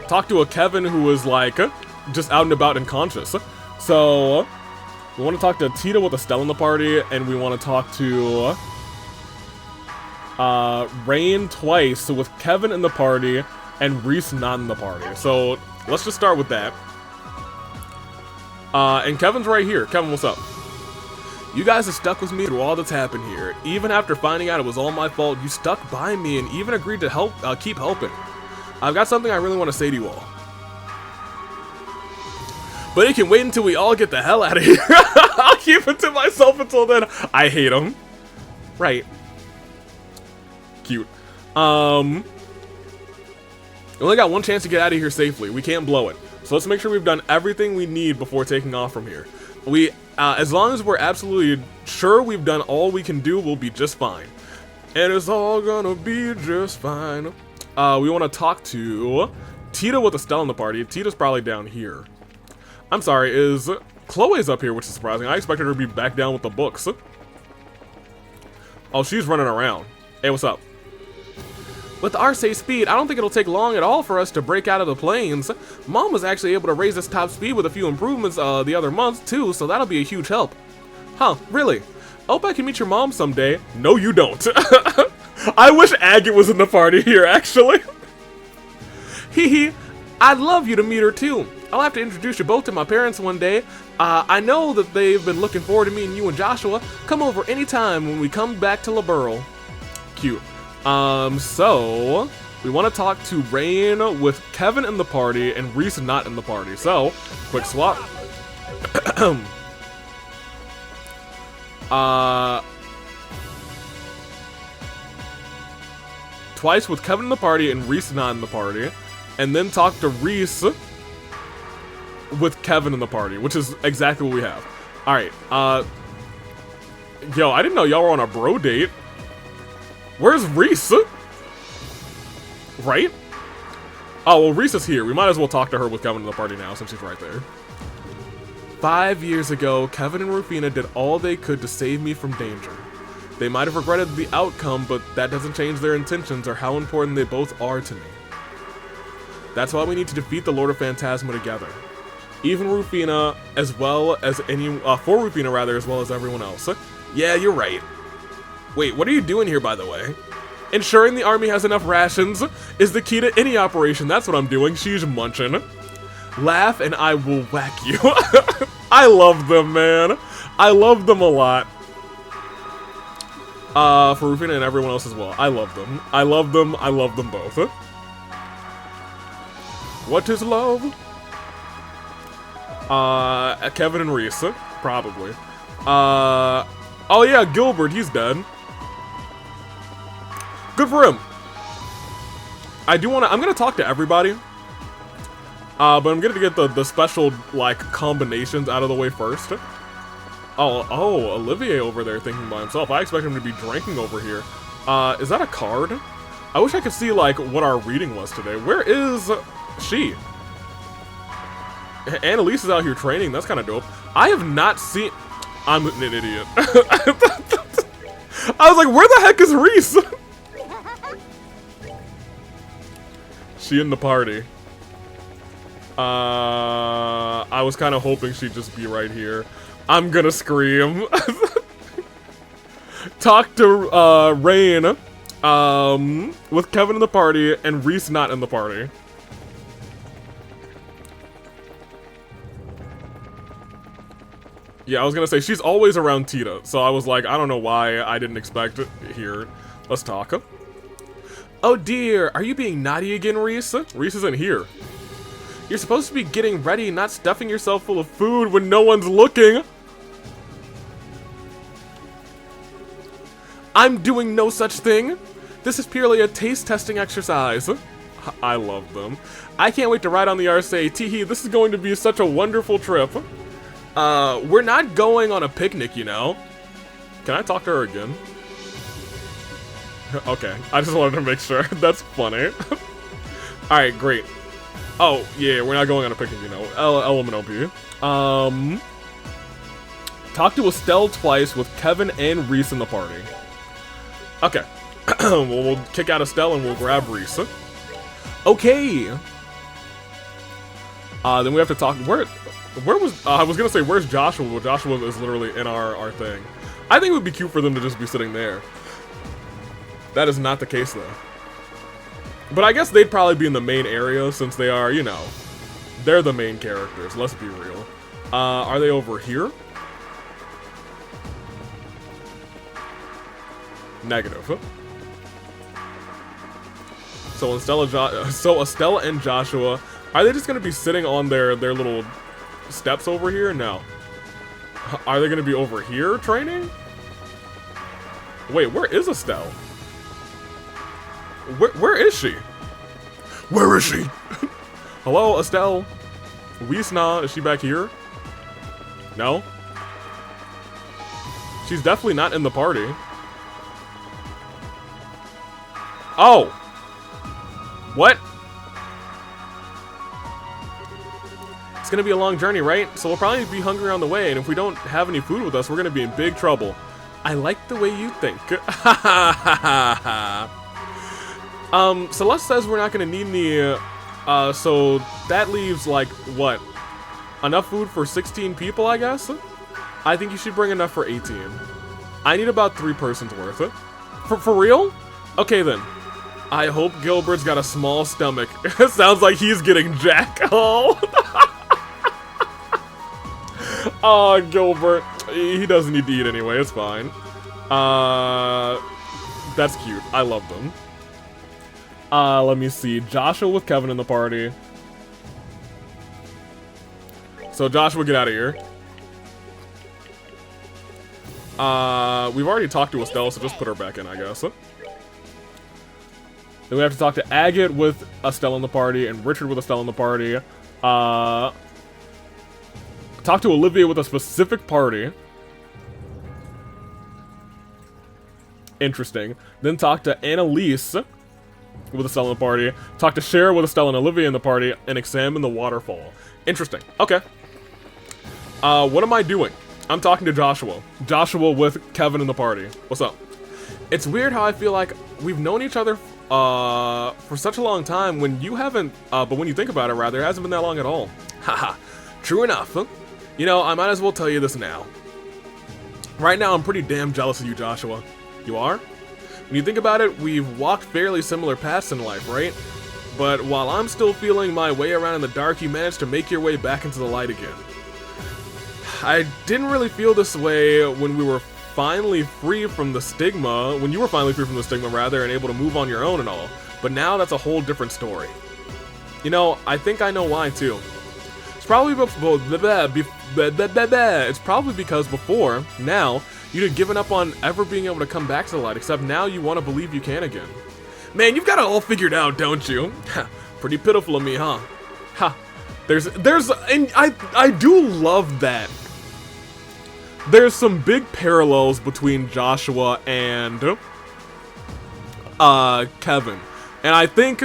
Talk to a Kevin who is like, just out and about and conscious. So, we want to talk to Tita with Estelle in the party, and we want to talk to Rain twice, with Kevin in the party, and Reese not in the party. So, let's just start with that. And Kevin's right here. Kevin, what's up? You guys have stuck with me through all that's happened here. Even after finding out it was all my fault, you stuck by me and even agreed to help, keep helping. I've got something I really want to say to you all. But it can wait until we all get the hell out of here. I'll keep it to myself until then. I hate him. Right. Cute. We only got one chance to get out of here safely. We can't blow it. So let's make sure we've done everything we need before taking off from here. As long as we're absolutely sure we've done all we can do, we'll be just fine. And it's all gonna be just fine. We want to talk to Tita with Estelle in the party. Tita's probably down here. I'm sorry, is Chloe's up here, which is surprising. I expected her to be back down with the books. Oh, she's running around. Hey, what's up? With our safe speed, I don't think it'll take long at all for us to break out of the plains. Mom was actually able to raise this top speed with a few improvements the other month too, so that'll be a huge help. Huh, really? I hope I can meet your mom someday. No, you don't. I wish Agate was in the party here, actually. Hee. I'd love you to meet her too. I'll have to introduce you both to my parents one day. I know that they've been looking forward to meeting you and Joshua. Come over anytime when we come back to LaBurle. Cute. So we want to talk to Rain with Kevin in the party and Reese not in the party. So, quick swap. Twice with Kevin in the party and Reese not in the party. And then talk to Reese with Kevin in the party, which is exactly what we have. Alright, yo, I didn't know y'all were on a bro date. Where's Reese? Right? Oh, well, Reese is here. We might as well talk to her with Kevin in the party now, since she's right there. 5 years ago, Kevin and Rufina did all they could to save me from danger. They might have regretted the outcome, but that doesn't change their intentions or how important they both are to me. That's why we need to defeat the Lord of Phantasma together. Even Rufina, as well as for Rufina rather, as well as everyone else. Yeah, you're right. Wait, what are you doing here, by the way? Ensuring the army has enough rations is the key to any operation. That's what I'm doing. She's munching. Laugh and I will whack you. I love them, man. I love them a lot. For Rufina and everyone else as well. I love them. I love them. I love them both. What is love? Kevin and Reese, probably. Oh yeah, Gilbert, he's dead. Good for him. I'm gonna talk to everybody. But I'm gonna get the special, like, combinations out of the way first. Oh, Olivier over there thinking by himself. I expect him to be drinking over here. Is that a card? I wish I could see, like, what our reading was today. Where is she? Annalise is out here training. That's kind of dope. I have not seen... I'm an idiot. I was like, where the heck is Reese? She in the party. I was kind of hoping she'd just be right here. I'm gonna scream. Talk to Rain with Kevin in the party and Reese not in the party. Yeah, I was gonna say, she's always around Tita, so I was like, I don't know why I didn't expect it here. Let's talk. Oh dear, are you being naughty again, Reese? Reese isn't here. You're supposed to be getting ready, not stuffing yourself full of food when no one's looking. I'm doing no such thing. This is purely a taste testing exercise. I love them. I can't wait to ride on the RSA. Teehee, this is going to be such a wonderful trip. We're not going on a picnic, you know. Can I talk to her again? Okay, I just wanted to make sure. That's funny. Alright, great. Oh, yeah, we're not going on a picnic, you know. Element OP. Talk to Estelle twice with Kevin and Reese in the party. Okay. Well, we'll kick out Estelle and we'll grab Reese. Okay. Then we have to talk... Where was... I was gonna say, where's Joshua? Well, Joshua is literally in our thing. I think it would be cute for them to just be sitting there. That is not the case, though. But I guess they'd probably be in the main area since they are, you know, they're the main characters, let's be real. Are they over here? Negative. So Estella and Joshua, are they just going to be sitting on their little steps over here? No. Are they going to be over here training? Wait, where is Estelle? Where is she? Where is she? Hello, Estelle? Wiesna, is she back here? No? She's definitely not in the party. Oh! What? It's gonna be a long journey, right? So we'll probably be hungry on the way, and if we don't have any food with us, we're gonna be in big trouble. I like the way you think. Celeste says we're not gonna need any, so that leaves, like, what? Enough food for 16 people, I guess? I think you should bring enough for 18. I need about 3 persons worth. For real? Okay then. I hope Gilbert's got a small stomach. Sounds like he's getting jack. Oh. Oh, Gilbert. He doesn't need to eat anyway, it's fine. That's cute. I love them. Let me see. Joshua with Kevin in the party. So Joshua, get out of here. We've already talked to Estelle, so just put her back in, I guess. Then we have to talk to Agate with Estelle in the party, and Richard with Estelle in the party. Talk to Olivia with a specific party. Interesting. Then talk to Annalise with Estelle in the party. Talk to Cher with Estelle and Olivia in the party, and examine the waterfall. Interesting. Okay. What am I doing? I'm talking to Joshua. Joshua with Kevin in the party. What's up? It's weird how I feel like we've known each other for such a long time when you haven't, but when you think about it, rather, it hasn't been that long at all. Haha. True enough. You know, I might as well tell you this now. Right now, I'm pretty damn jealous of you, Joshua. You are? When you think about it, we've walked fairly similar paths in life, right? But while I'm still feeling my way around in the dark, you managed to make your way back into the light again. I didn't really feel this way when we were finally free from the stigma, when you were finally free from the stigma, rather, and able to move on your own and all. But now that's a whole different story. You know, I think I know why, too. It's probably because before, now, you'd have given up on ever being able to come back to the light, except now you want to believe you can again. Man, you've got it all figured out, don't you? Pretty pitiful of me, huh? Ha. And I do love that. There's some big parallels between Joshua and Kevin. And I think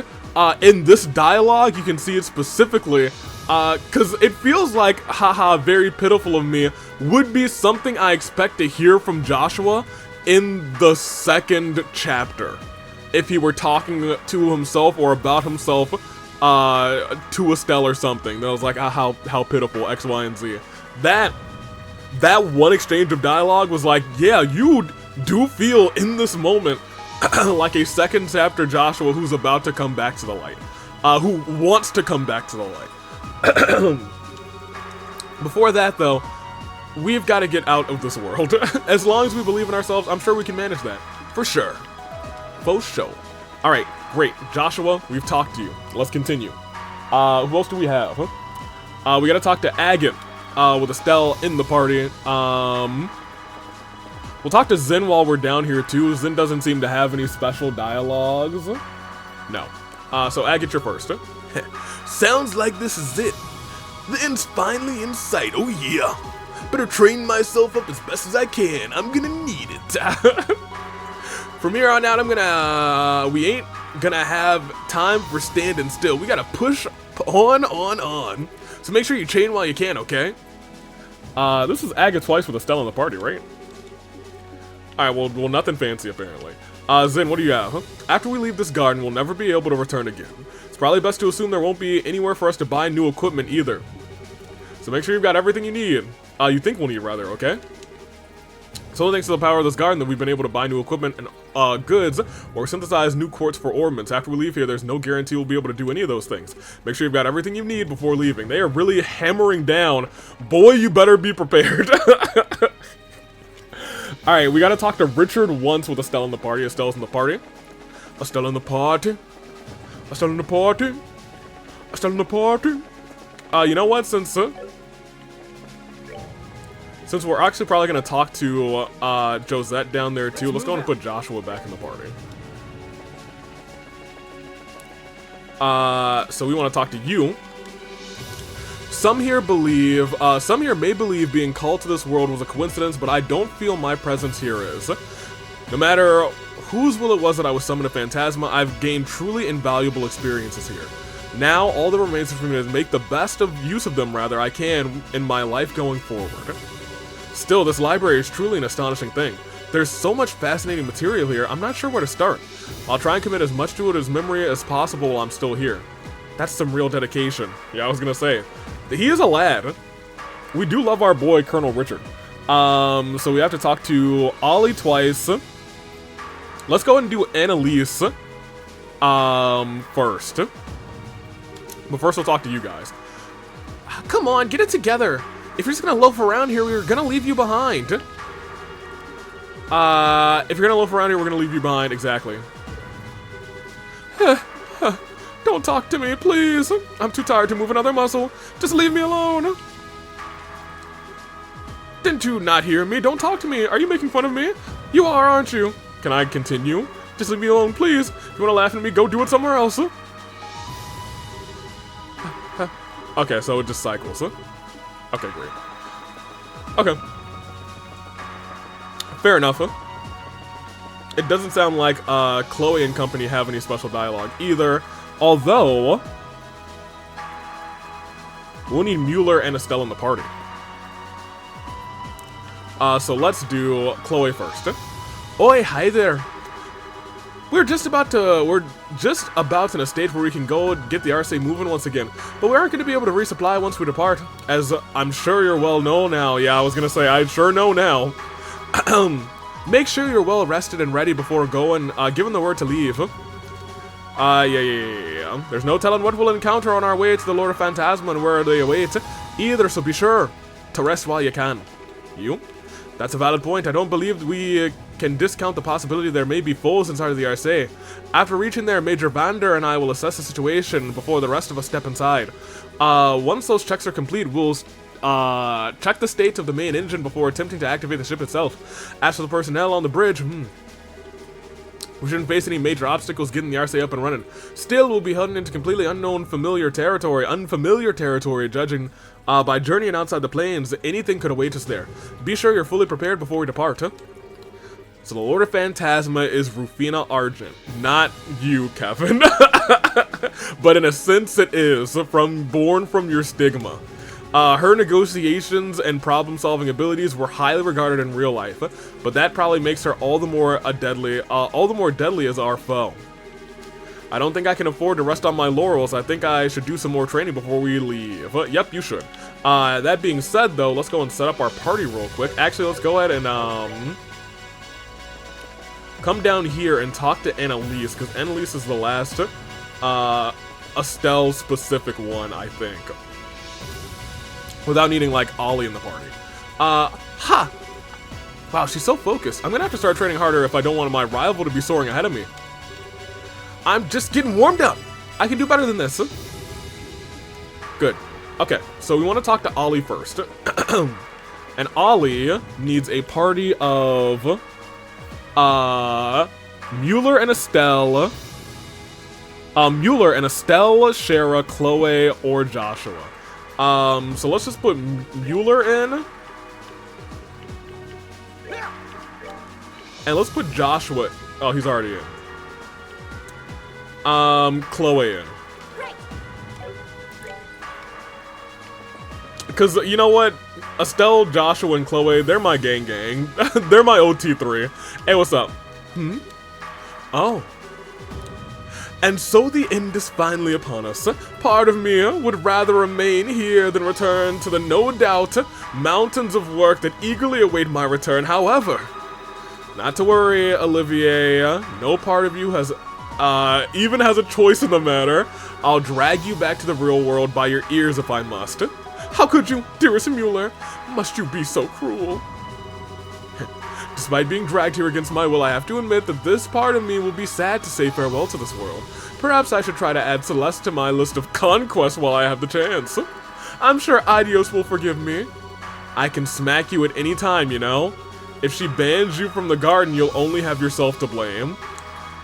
in this dialogue, you can see it specifically, because it feels like, haha, very pitiful of me, would be something I expect to hear from Joshua in the second chapter. If he were talking to himself or about himself to Estelle or something. That was like, how pitiful, X, Y, and Z. That one exchange of dialogue was like, yeah, you do feel in this moment like a second chapter Joshua who's about to come back to the light. Who wants to come back to the light. Before that, though, we've got to get out of this world. As long as we believe in ourselves, I'm sure we can manage that. For sure. Faux show. Alright, great. Joshua, we've talked to you. Let's continue. Who else do we have? We gotta talk to Agate. With Estelle in the party. We'll talk to Zen while we're down here too. Zen doesn't seem to have any special dialogues. No. So Agate, you're first. Sounds like this is it. The end's finally in sight, oh yeah. Better train myself up as best as I can. I'm gonna need it. From here on out, we ain't gonna have time for standing still. We gotta push on. So make sure you chain while you can, okay? This is Agate twice with Estelle in the party, right? Alright, well, nothing fancy, apparently. Zen, what do you have? After we leave this garden, we'll never be able to return again. It's probably best to assume there won't be anywhere for us to buy new equipment either. So make sure you've got everything you need. You think we'll need, rather, okay? It's only thanks to the power of this garden that we've been able to buy new equipment and goods or synthesize new quartz for ornaments. After we leave here, there's no guarantee we'll be able to do any of those things. Make sure you've got everything you need before leaving. They are really hammering down. Boy, you better be prepared. Alright, we gotta talk to Richard once with Estelle in the party. Estelle's in the party. Estelle in the party. Estelle in the party. Estelle in the party. You know what? Since we're actually probably going to talk to Josette down there too, let's go and put Joshua back in the party. So we want to talk to you. Some here may believe being called to this world was a coincidence, but I don't feel my presence here is. No matter whose will it was that I was summoned to Phantasma, I've gained truly invaluable experiences here. Now, all that remains for me is make the best of use of them, rather, I can in my life going forward. Still, this library is truly an astonishing thing. There's so much fascinating material here, I'm not sure where to start. I'll try and commit as much to it as memory as possible while I'm still here. That's some real dedication. Yeah, I was gonna say. He is a lad. We do love our boy, Colonel Richard. So we have to talk to Ollie twice. Let's go ahead and do Annalise, first. But first we'll talk to you guys. Come on, get it together. If you're just gonna loaf around here, we're gonna leave you behind. If you're gonna loaf around here, we're gonna leave you behind, exactly. Don't talk to me, please. I'm too tired to move another muscle. Just leave me alone. Didn't you not hear me? Don't talk to me. Are you making fun of me? You are, aren't you? Can I continue? Just leave me alone, please. If you want to laugh at me, go do it somewhere else. Okay, so it just cycles. Okay, great. Okay. Fair enough. It doesn't sound like Chloe and company have any special dialogue either. Although, we'll need Mueller and Estelle in the party. So let's do Chloe first. Oi, hi there. We're just about in a state where we can go and get the RSA moving once again, but we aren't going to be able to resupply once we depart, as I'm sure you're well know now. Yeah, I was going to say, I sure know now. Make sure you're well rested and ready before going, given the word to leave. Yeah. There's no telling what we'll encounter on our way to the Lord of Phantasma and where they await either, so be sure to rest while you can. You? That's a valid point. I don't believe we can discount the possibility there may be foes inside of the RSA. After reaching there, Major Vander and I will assess the situation before the rest of us step inside. Once those checks are complete, we'll check the state of the main engine before attempting to activate the ship itself. As for the personnel on the bridge, we shouldn't face any major obstacles getting the RSA up and running. Still, we'll be heading into completely unfamiliar territory, judging by journeying outside the plains. Anything could await us there. Be sure you're fully prepared before we depart. So the Lord of Phantasma is Rufina Argent, not you, Kevin. But in a sense it is, born from your stigma. Her negotiations and problem-solving abilities were highly regarded in real life, but that probably makes her all the more deadly as our foe. I don't think I can afford to rest on my laurels. I think I should do some more training before we leave. Yep, you should. That being said, though, let's go and set up our party real quick. Actually, let's go ahead and come down here and talk to Annalise, because Annalise is the last Estelle-specific one, I think. Without needing, like, Ollie in the party. Wow, she's so focused. I'm gonna have to start training harder if I don't want my rival to be soaring ahead of me. I'm just getting warmed up. I can do better than this. Good. Okay, so we want to talk to Ollie first. And Ollie needs a party of Mueller and Estelle. Shara, Chloe, or Joshua. So let's just put Mueller in. And let's put Joshua. Oh, he's already in. Chloe in. Because, you know what? Estelle, Joshua, and Chloe, they're my gang. They're my OT3. Hey, what's up? Oh. And so the end is finally upon us. Part of me would rather remain here than return to the no doubt mountains of work that eagerly await my return. However, not to worry, Olivier. No part of you has even has a choice in the matter. I'll drag you back to the real world by your ears if I must. How could you, dearest Mueller? Must you be so cruel? Despite being dragged here against my will, I have to admit that this part of me will be sad to say farewell to this world. Perhaps I should try to add Celeste to my list of conquests while I have the chance. I'm sure Idios will forgive me. I can smack you at any time, you know? If she bans you from the garden, you'll only have yourself to blame.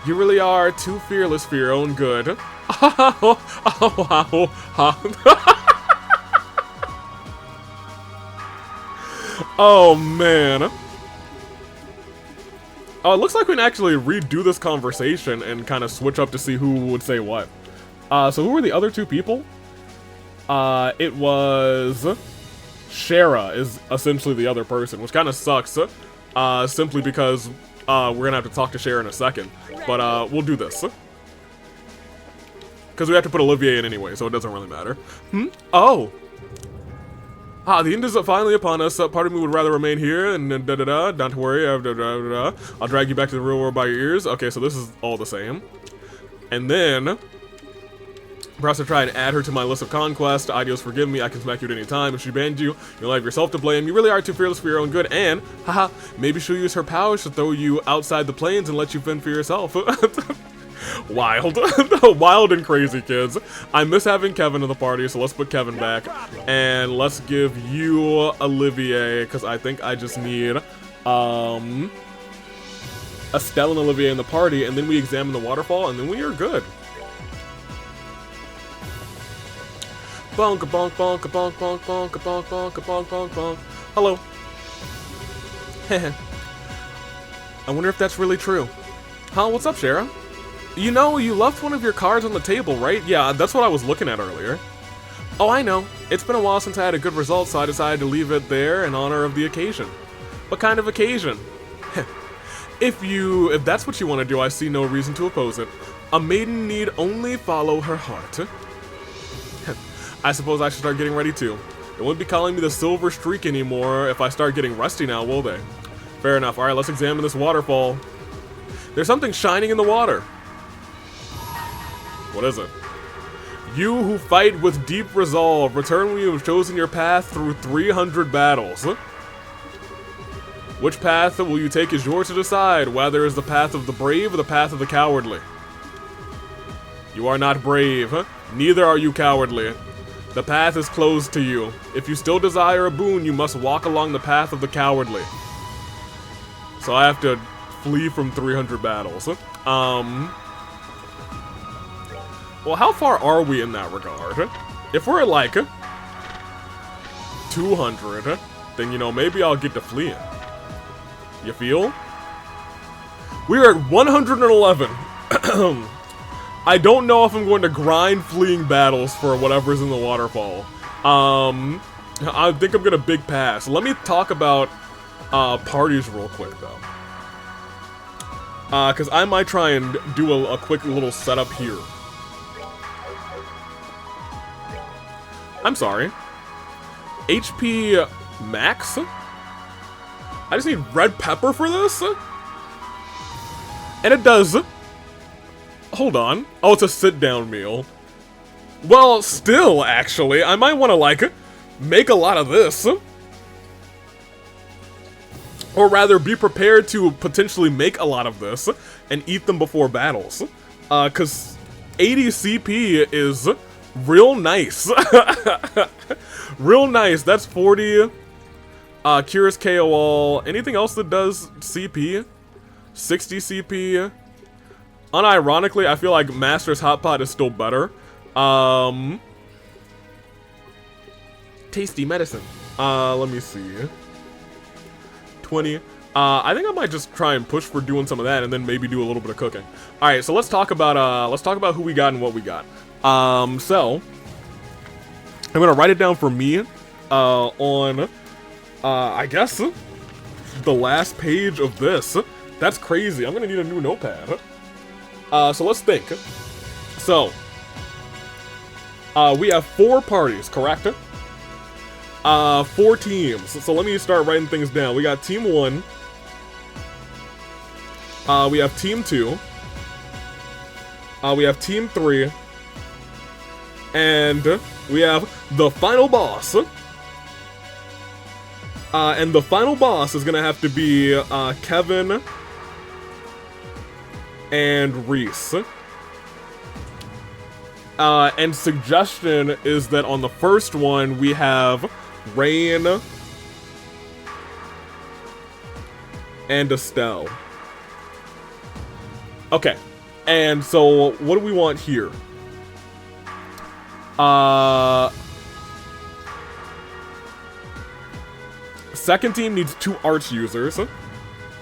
You really are too fearless for your own good. Oh, man. Oh, it looks like we can actually redo this conversation and kind of switch up to see who would say what. So who were the other two people? It was... Shara is essentially the other person, which kind of sucks. simply because we're gonna have to talk to Cher in a second. But we'll do this. Because we have to put Olivier in anyway, so it doesn't really matter. Oh! Ah, the end is finally upon us. Part of me would rather remain here, and da-da-da, don't worry, da-da-da. I'll drag you back to the real world by your ears. Okay, so this is all the same. And then, perhaps I try and add her to my list of conquests. Ideals, forgive me, I can smack you at any time. If she banned you, you'll have yourself to blame. You really are too fearless for your own good, and, haha, maybe she'll use her powers to throw you outside the plains and let you fend for yourself. Wild. Wild and crazy, kids. I miss having Kevin in the party, so let's put Kevin back. And let's give you Olivier, because I think I just need Estelle and Olivier in the party, and then we examine the waterfall, and then we are good. Bonk, bonk, bonk, bonk, bonk, bonk, bonk, bonk, bonk, bonk, bonk. Hello. I wonder if that's really true. Huh, what's up, Shara? You know, you left one of your cards on the table, right? Yeah, that's what I was looking at earlier. Oh, I know. It's been a while since I had a good result, so I decided to leave it there in honor of the occasion. What kind of occasion? If that's what you want to do, I see no reason to oppose it. A maiden need only follow her heart. I suppose I should start getting ready too. They won't be calling me the Silver Streak anymore if I start getting rusty now, will they? Fair enough. Alright, let's examine this waterfall. There's something shining in the water. What is it? You who fight with deep resolve, return when you have chosen your path through 300 battles. Which path will you take is yours to decide, whether it is the path of the brave or the path of the cowardly. You are not brave, neither are you cowardly. The path is closed to you. If you still desire a boon, you must walk along the path of the cowardly. So I have to flee from 300 battles. Well, how far are we in that regard? If we're at like 200, then, you know, maybe I'll get to fleeing. You feel? We're at 111. I don't know if I'm going to grind fleeing battles for whatever's in the waterfall. I think I'm gonna big pass. Let me talk about parties real quick, though. Because I might try and do a quick little setup here. I'm sorry. HP max? I just need red pepper for this? And it does. Hold on. Oh, it's a sit-down meal. Well, still, actually, I might want to, like, make a lot of this. Or rather, be prepared to potentially make a lot of this and eat them before battles. Because 80 CP is real nice. Real nice. That's 40. Cures KO all. Anything else that does CP? 60 CP. Unironically, I feel like Master's Hot Pot is still better. Tasty medicine. Let me see. 20. I think I might just try and push for doing some of that and then maybe do a little bit of cooking. Alright, so let's talk about who we got and what we got. So I'm gonna write it down for me on I guess the last page of this. That's crazy. I'm gonna need a new notepad. So let's think. So we have 4 parties, correct? 4 teams. So let me start writing things down. We got Team 1. We have Team 2. We have Team 3. And we have the final boss. And the final boss is gonna have to be Kevin and Reese. And suggestion is that on the first one we have Rain and Estelle. Okay, and so what do we want here? Second team needs 2 arts users. So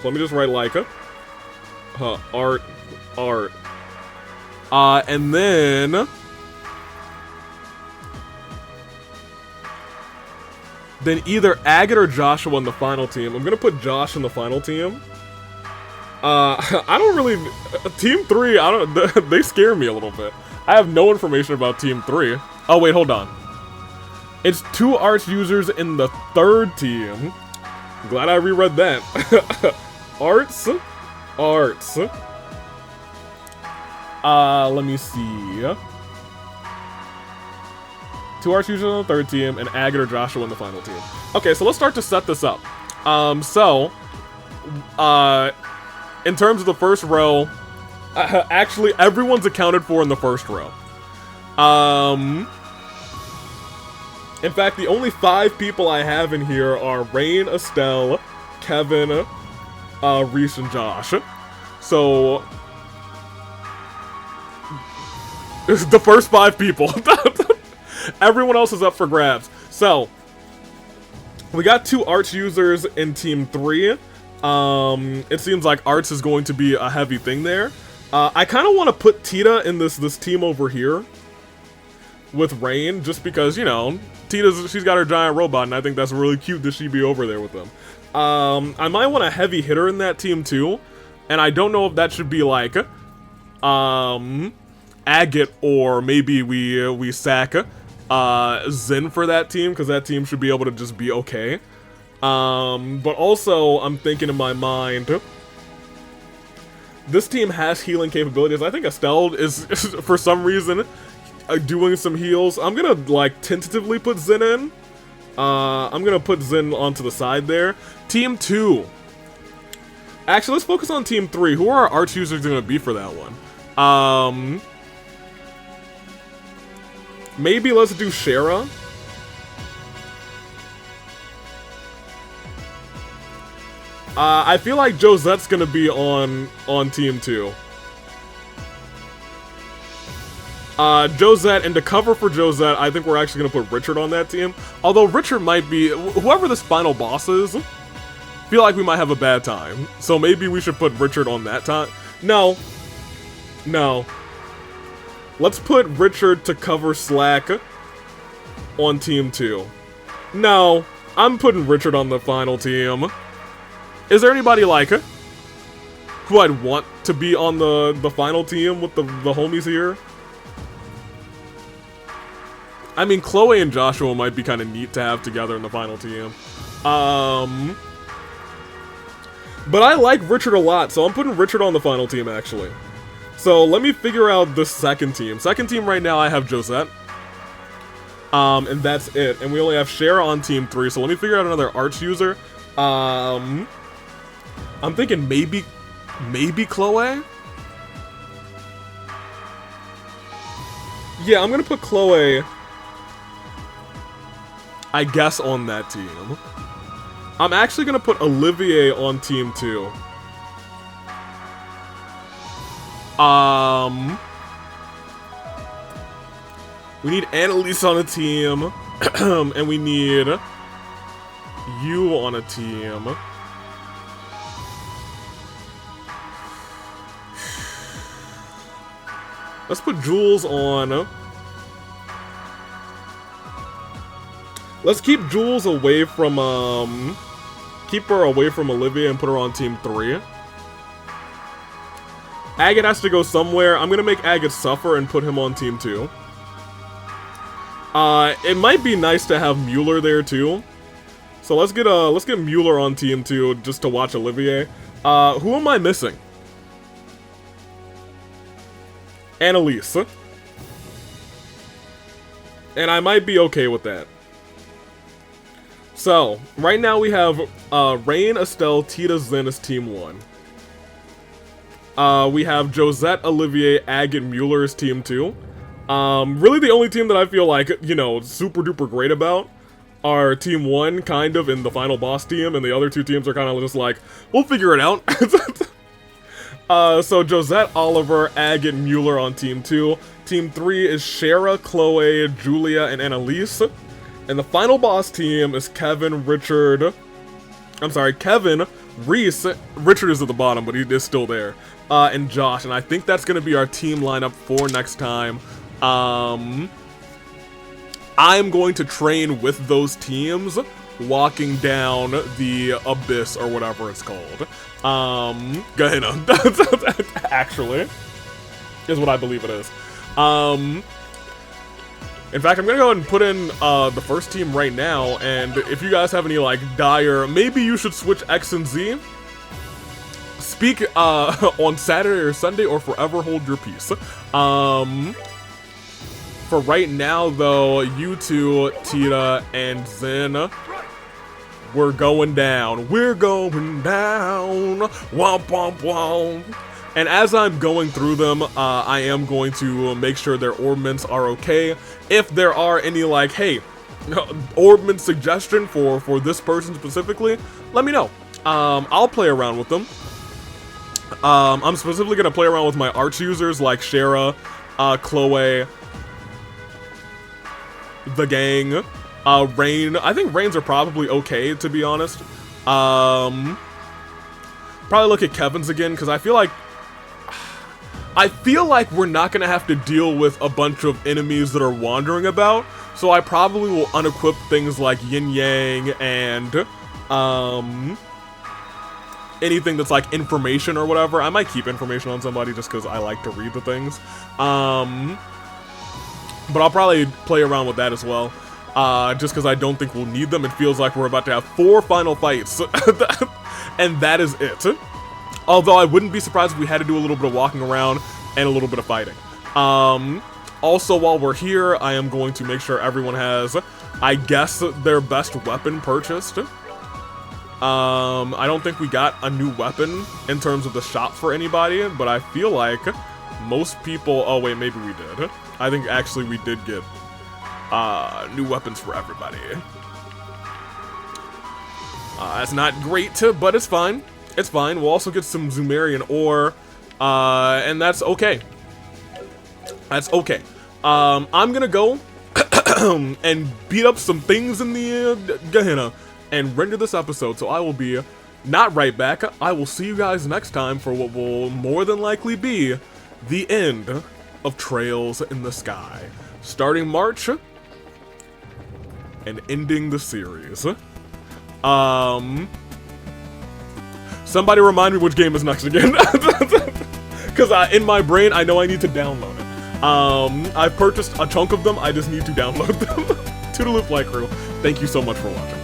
let me just write like art. And then then either Agate or Joshua in the final team. I'm gonna put Josh in the final team. I don't really... Team 3, I don't... They scare me a little bit. I have no information about Team 3. Oh, wait, hold on. It's 2 arts users in the 3rd team. I'm glad I reread that. Arts. Let me see. 2 arts users in the 3rd team, and Agate or Joshua in the final team. Okay, so let's start to set this up. In terms of the first row, actually, everyone's accounted for in the first row. In fact, the only 5 people I have in here are Rain, Estelle, Kevin, Reese, and Josh. So, the first 5 people. Everyone else is up for grabs. So, we got 2 arts users in Team 3. It seems like arts is going to be a heavy thing there. I kind of want to put Tita in this team over here with Rain, just because, you know, she's got her giant robot, and I think that's really cute that she be over there with them. I might want a heavy hitter in that team too, and I don't know if that should be like Agate, or maybe we sack Zen for that team, because that team should be able to just be okay. But also, I'm thinking in my mind, this team has healing capabilities. I think Estelle is for some reason, doing some heals. I'm gonna, like, tentatively put Zen in. I'm gonna put Zen onto the side there. Team 2. Actually, let's focus on Team 3. Who are our arch users gonna be for that one? Maybe let's do Shara. I feel like Josette's gonna be on Team 2. Josette, and to cover for Josette, I think we're actually gonna put Richard on that team. Although Richard might be... Whoever this final boss is, feel like we might have a bad time. So maybe we should put Richard on that time. No. No. Let's put Richard to cover Slack on Team 2. No. I'm putting Richard on the final team. Is there anybody like who I'd want to be on the final team with the homies here? I mean, Chloe and Joshua might be kind of neat to have together in the final team. But I like Richard a lot, so I'm putting Richard on the final team, actually. So let me figure out the second team. Second team right now, I have Josette. And that's it. And we only have Shara on Team 3, so let me figure out another arch user. I'm thinking maybe Chloe? Yeah, I'm gonna put Chloe, I guess, on that team. I'm actually gonna put Olivier on Team 2. We need Annalise on a team, and we need you on a team. Let's put Jules on. Let's keep Jules away from, keep her away from Olivia and put her on Team 3. Agate has to go somewhere. I'm gonna make Agate suffer and put him on Team 2. It might be nice to have Mueller there too. So let's get Mueller on Team 2 just to watch Olivier. Who am I missing? Annalise. And I might be okay with that. So, right now we have Rain, Estelle, Tita, Zen as Team 1. We have Josette, Olivier, Agate, Mueller as Team 2. Really the only team that I feel like, you know, super duper great about are Team 1, kind of, in the final boss team, and the other 2 teams are kind of just like, we'll figure it out. So Josette, Oliver, Agate, Mueller on Team 2. Team 3 is Shara, Chloe, Julia, and Annalise. And the final boss team is Kevin, Richard... I'm sorry, Kevin, Reese... Richard is at the bottom, but he is still there. And Josh, and I think that's going to be our team lineup for next time. I'm going to train with those teams walking down the abyss or whatever it's called. Gehenna, actually, is what I believe it is. In fact, I'm gonna go ahead and put in the first team right now, and if you guys have any like dire, maybe you should switch X and Z, speak on Saturday or Sunday, or forever hold your peace. For right now though, you two, Tita and Zen, we're going down. We're going down. Womp womp womp. And as I'm going through them, I am going to make sure their orbments are okay. If there are any like, hey, orbment suggestion for this person specifically, let me know. I'll play around with them. I'm specifically gonna play around with my arch users like Shara, Chloe, the gang, Rain. I think Rains are probably okay, to be honest. Probably look at Kevin's again, because I feel like we're not gonna have to deal with a bunch of enemies that are wandering about, so I probably will unequip things like Yin Yang and anything that's like information or whatever. I might keep information on somebody just because I like to read the things. But I'll probably play around with that as well, just because I don't think we'll need them. It feels like we're about to have 4 final fights, and that is it. Although I wouldn't be surprised if we had to do a little bit of walking around and a little bit of fighting. Also, while we're here, I am going to make sure everyone has, I guess, their best weapon purchased. I don't think we got a new weapon in terms of the shop for anybody, but I feel like most people, oh wait, maybe we did. I think actually we did get new weapons for everybody. That's not great, but it's fine. It's fine. We'll also get some Zumerian ore, and that's okay. That's okay. I'm gonna go and beat up some things in the Gehenna and render this episode, so I will be not right back. I will see you guys next time for what will more than likely be the end of Trails in the Sky, starting March and ending the series. Somebody remind me which game is next again, because in my brain I know I need to download it. I've purchased a chunk of them, I just need to download them. Toodaloo Flight Crew, thank you so much for watching.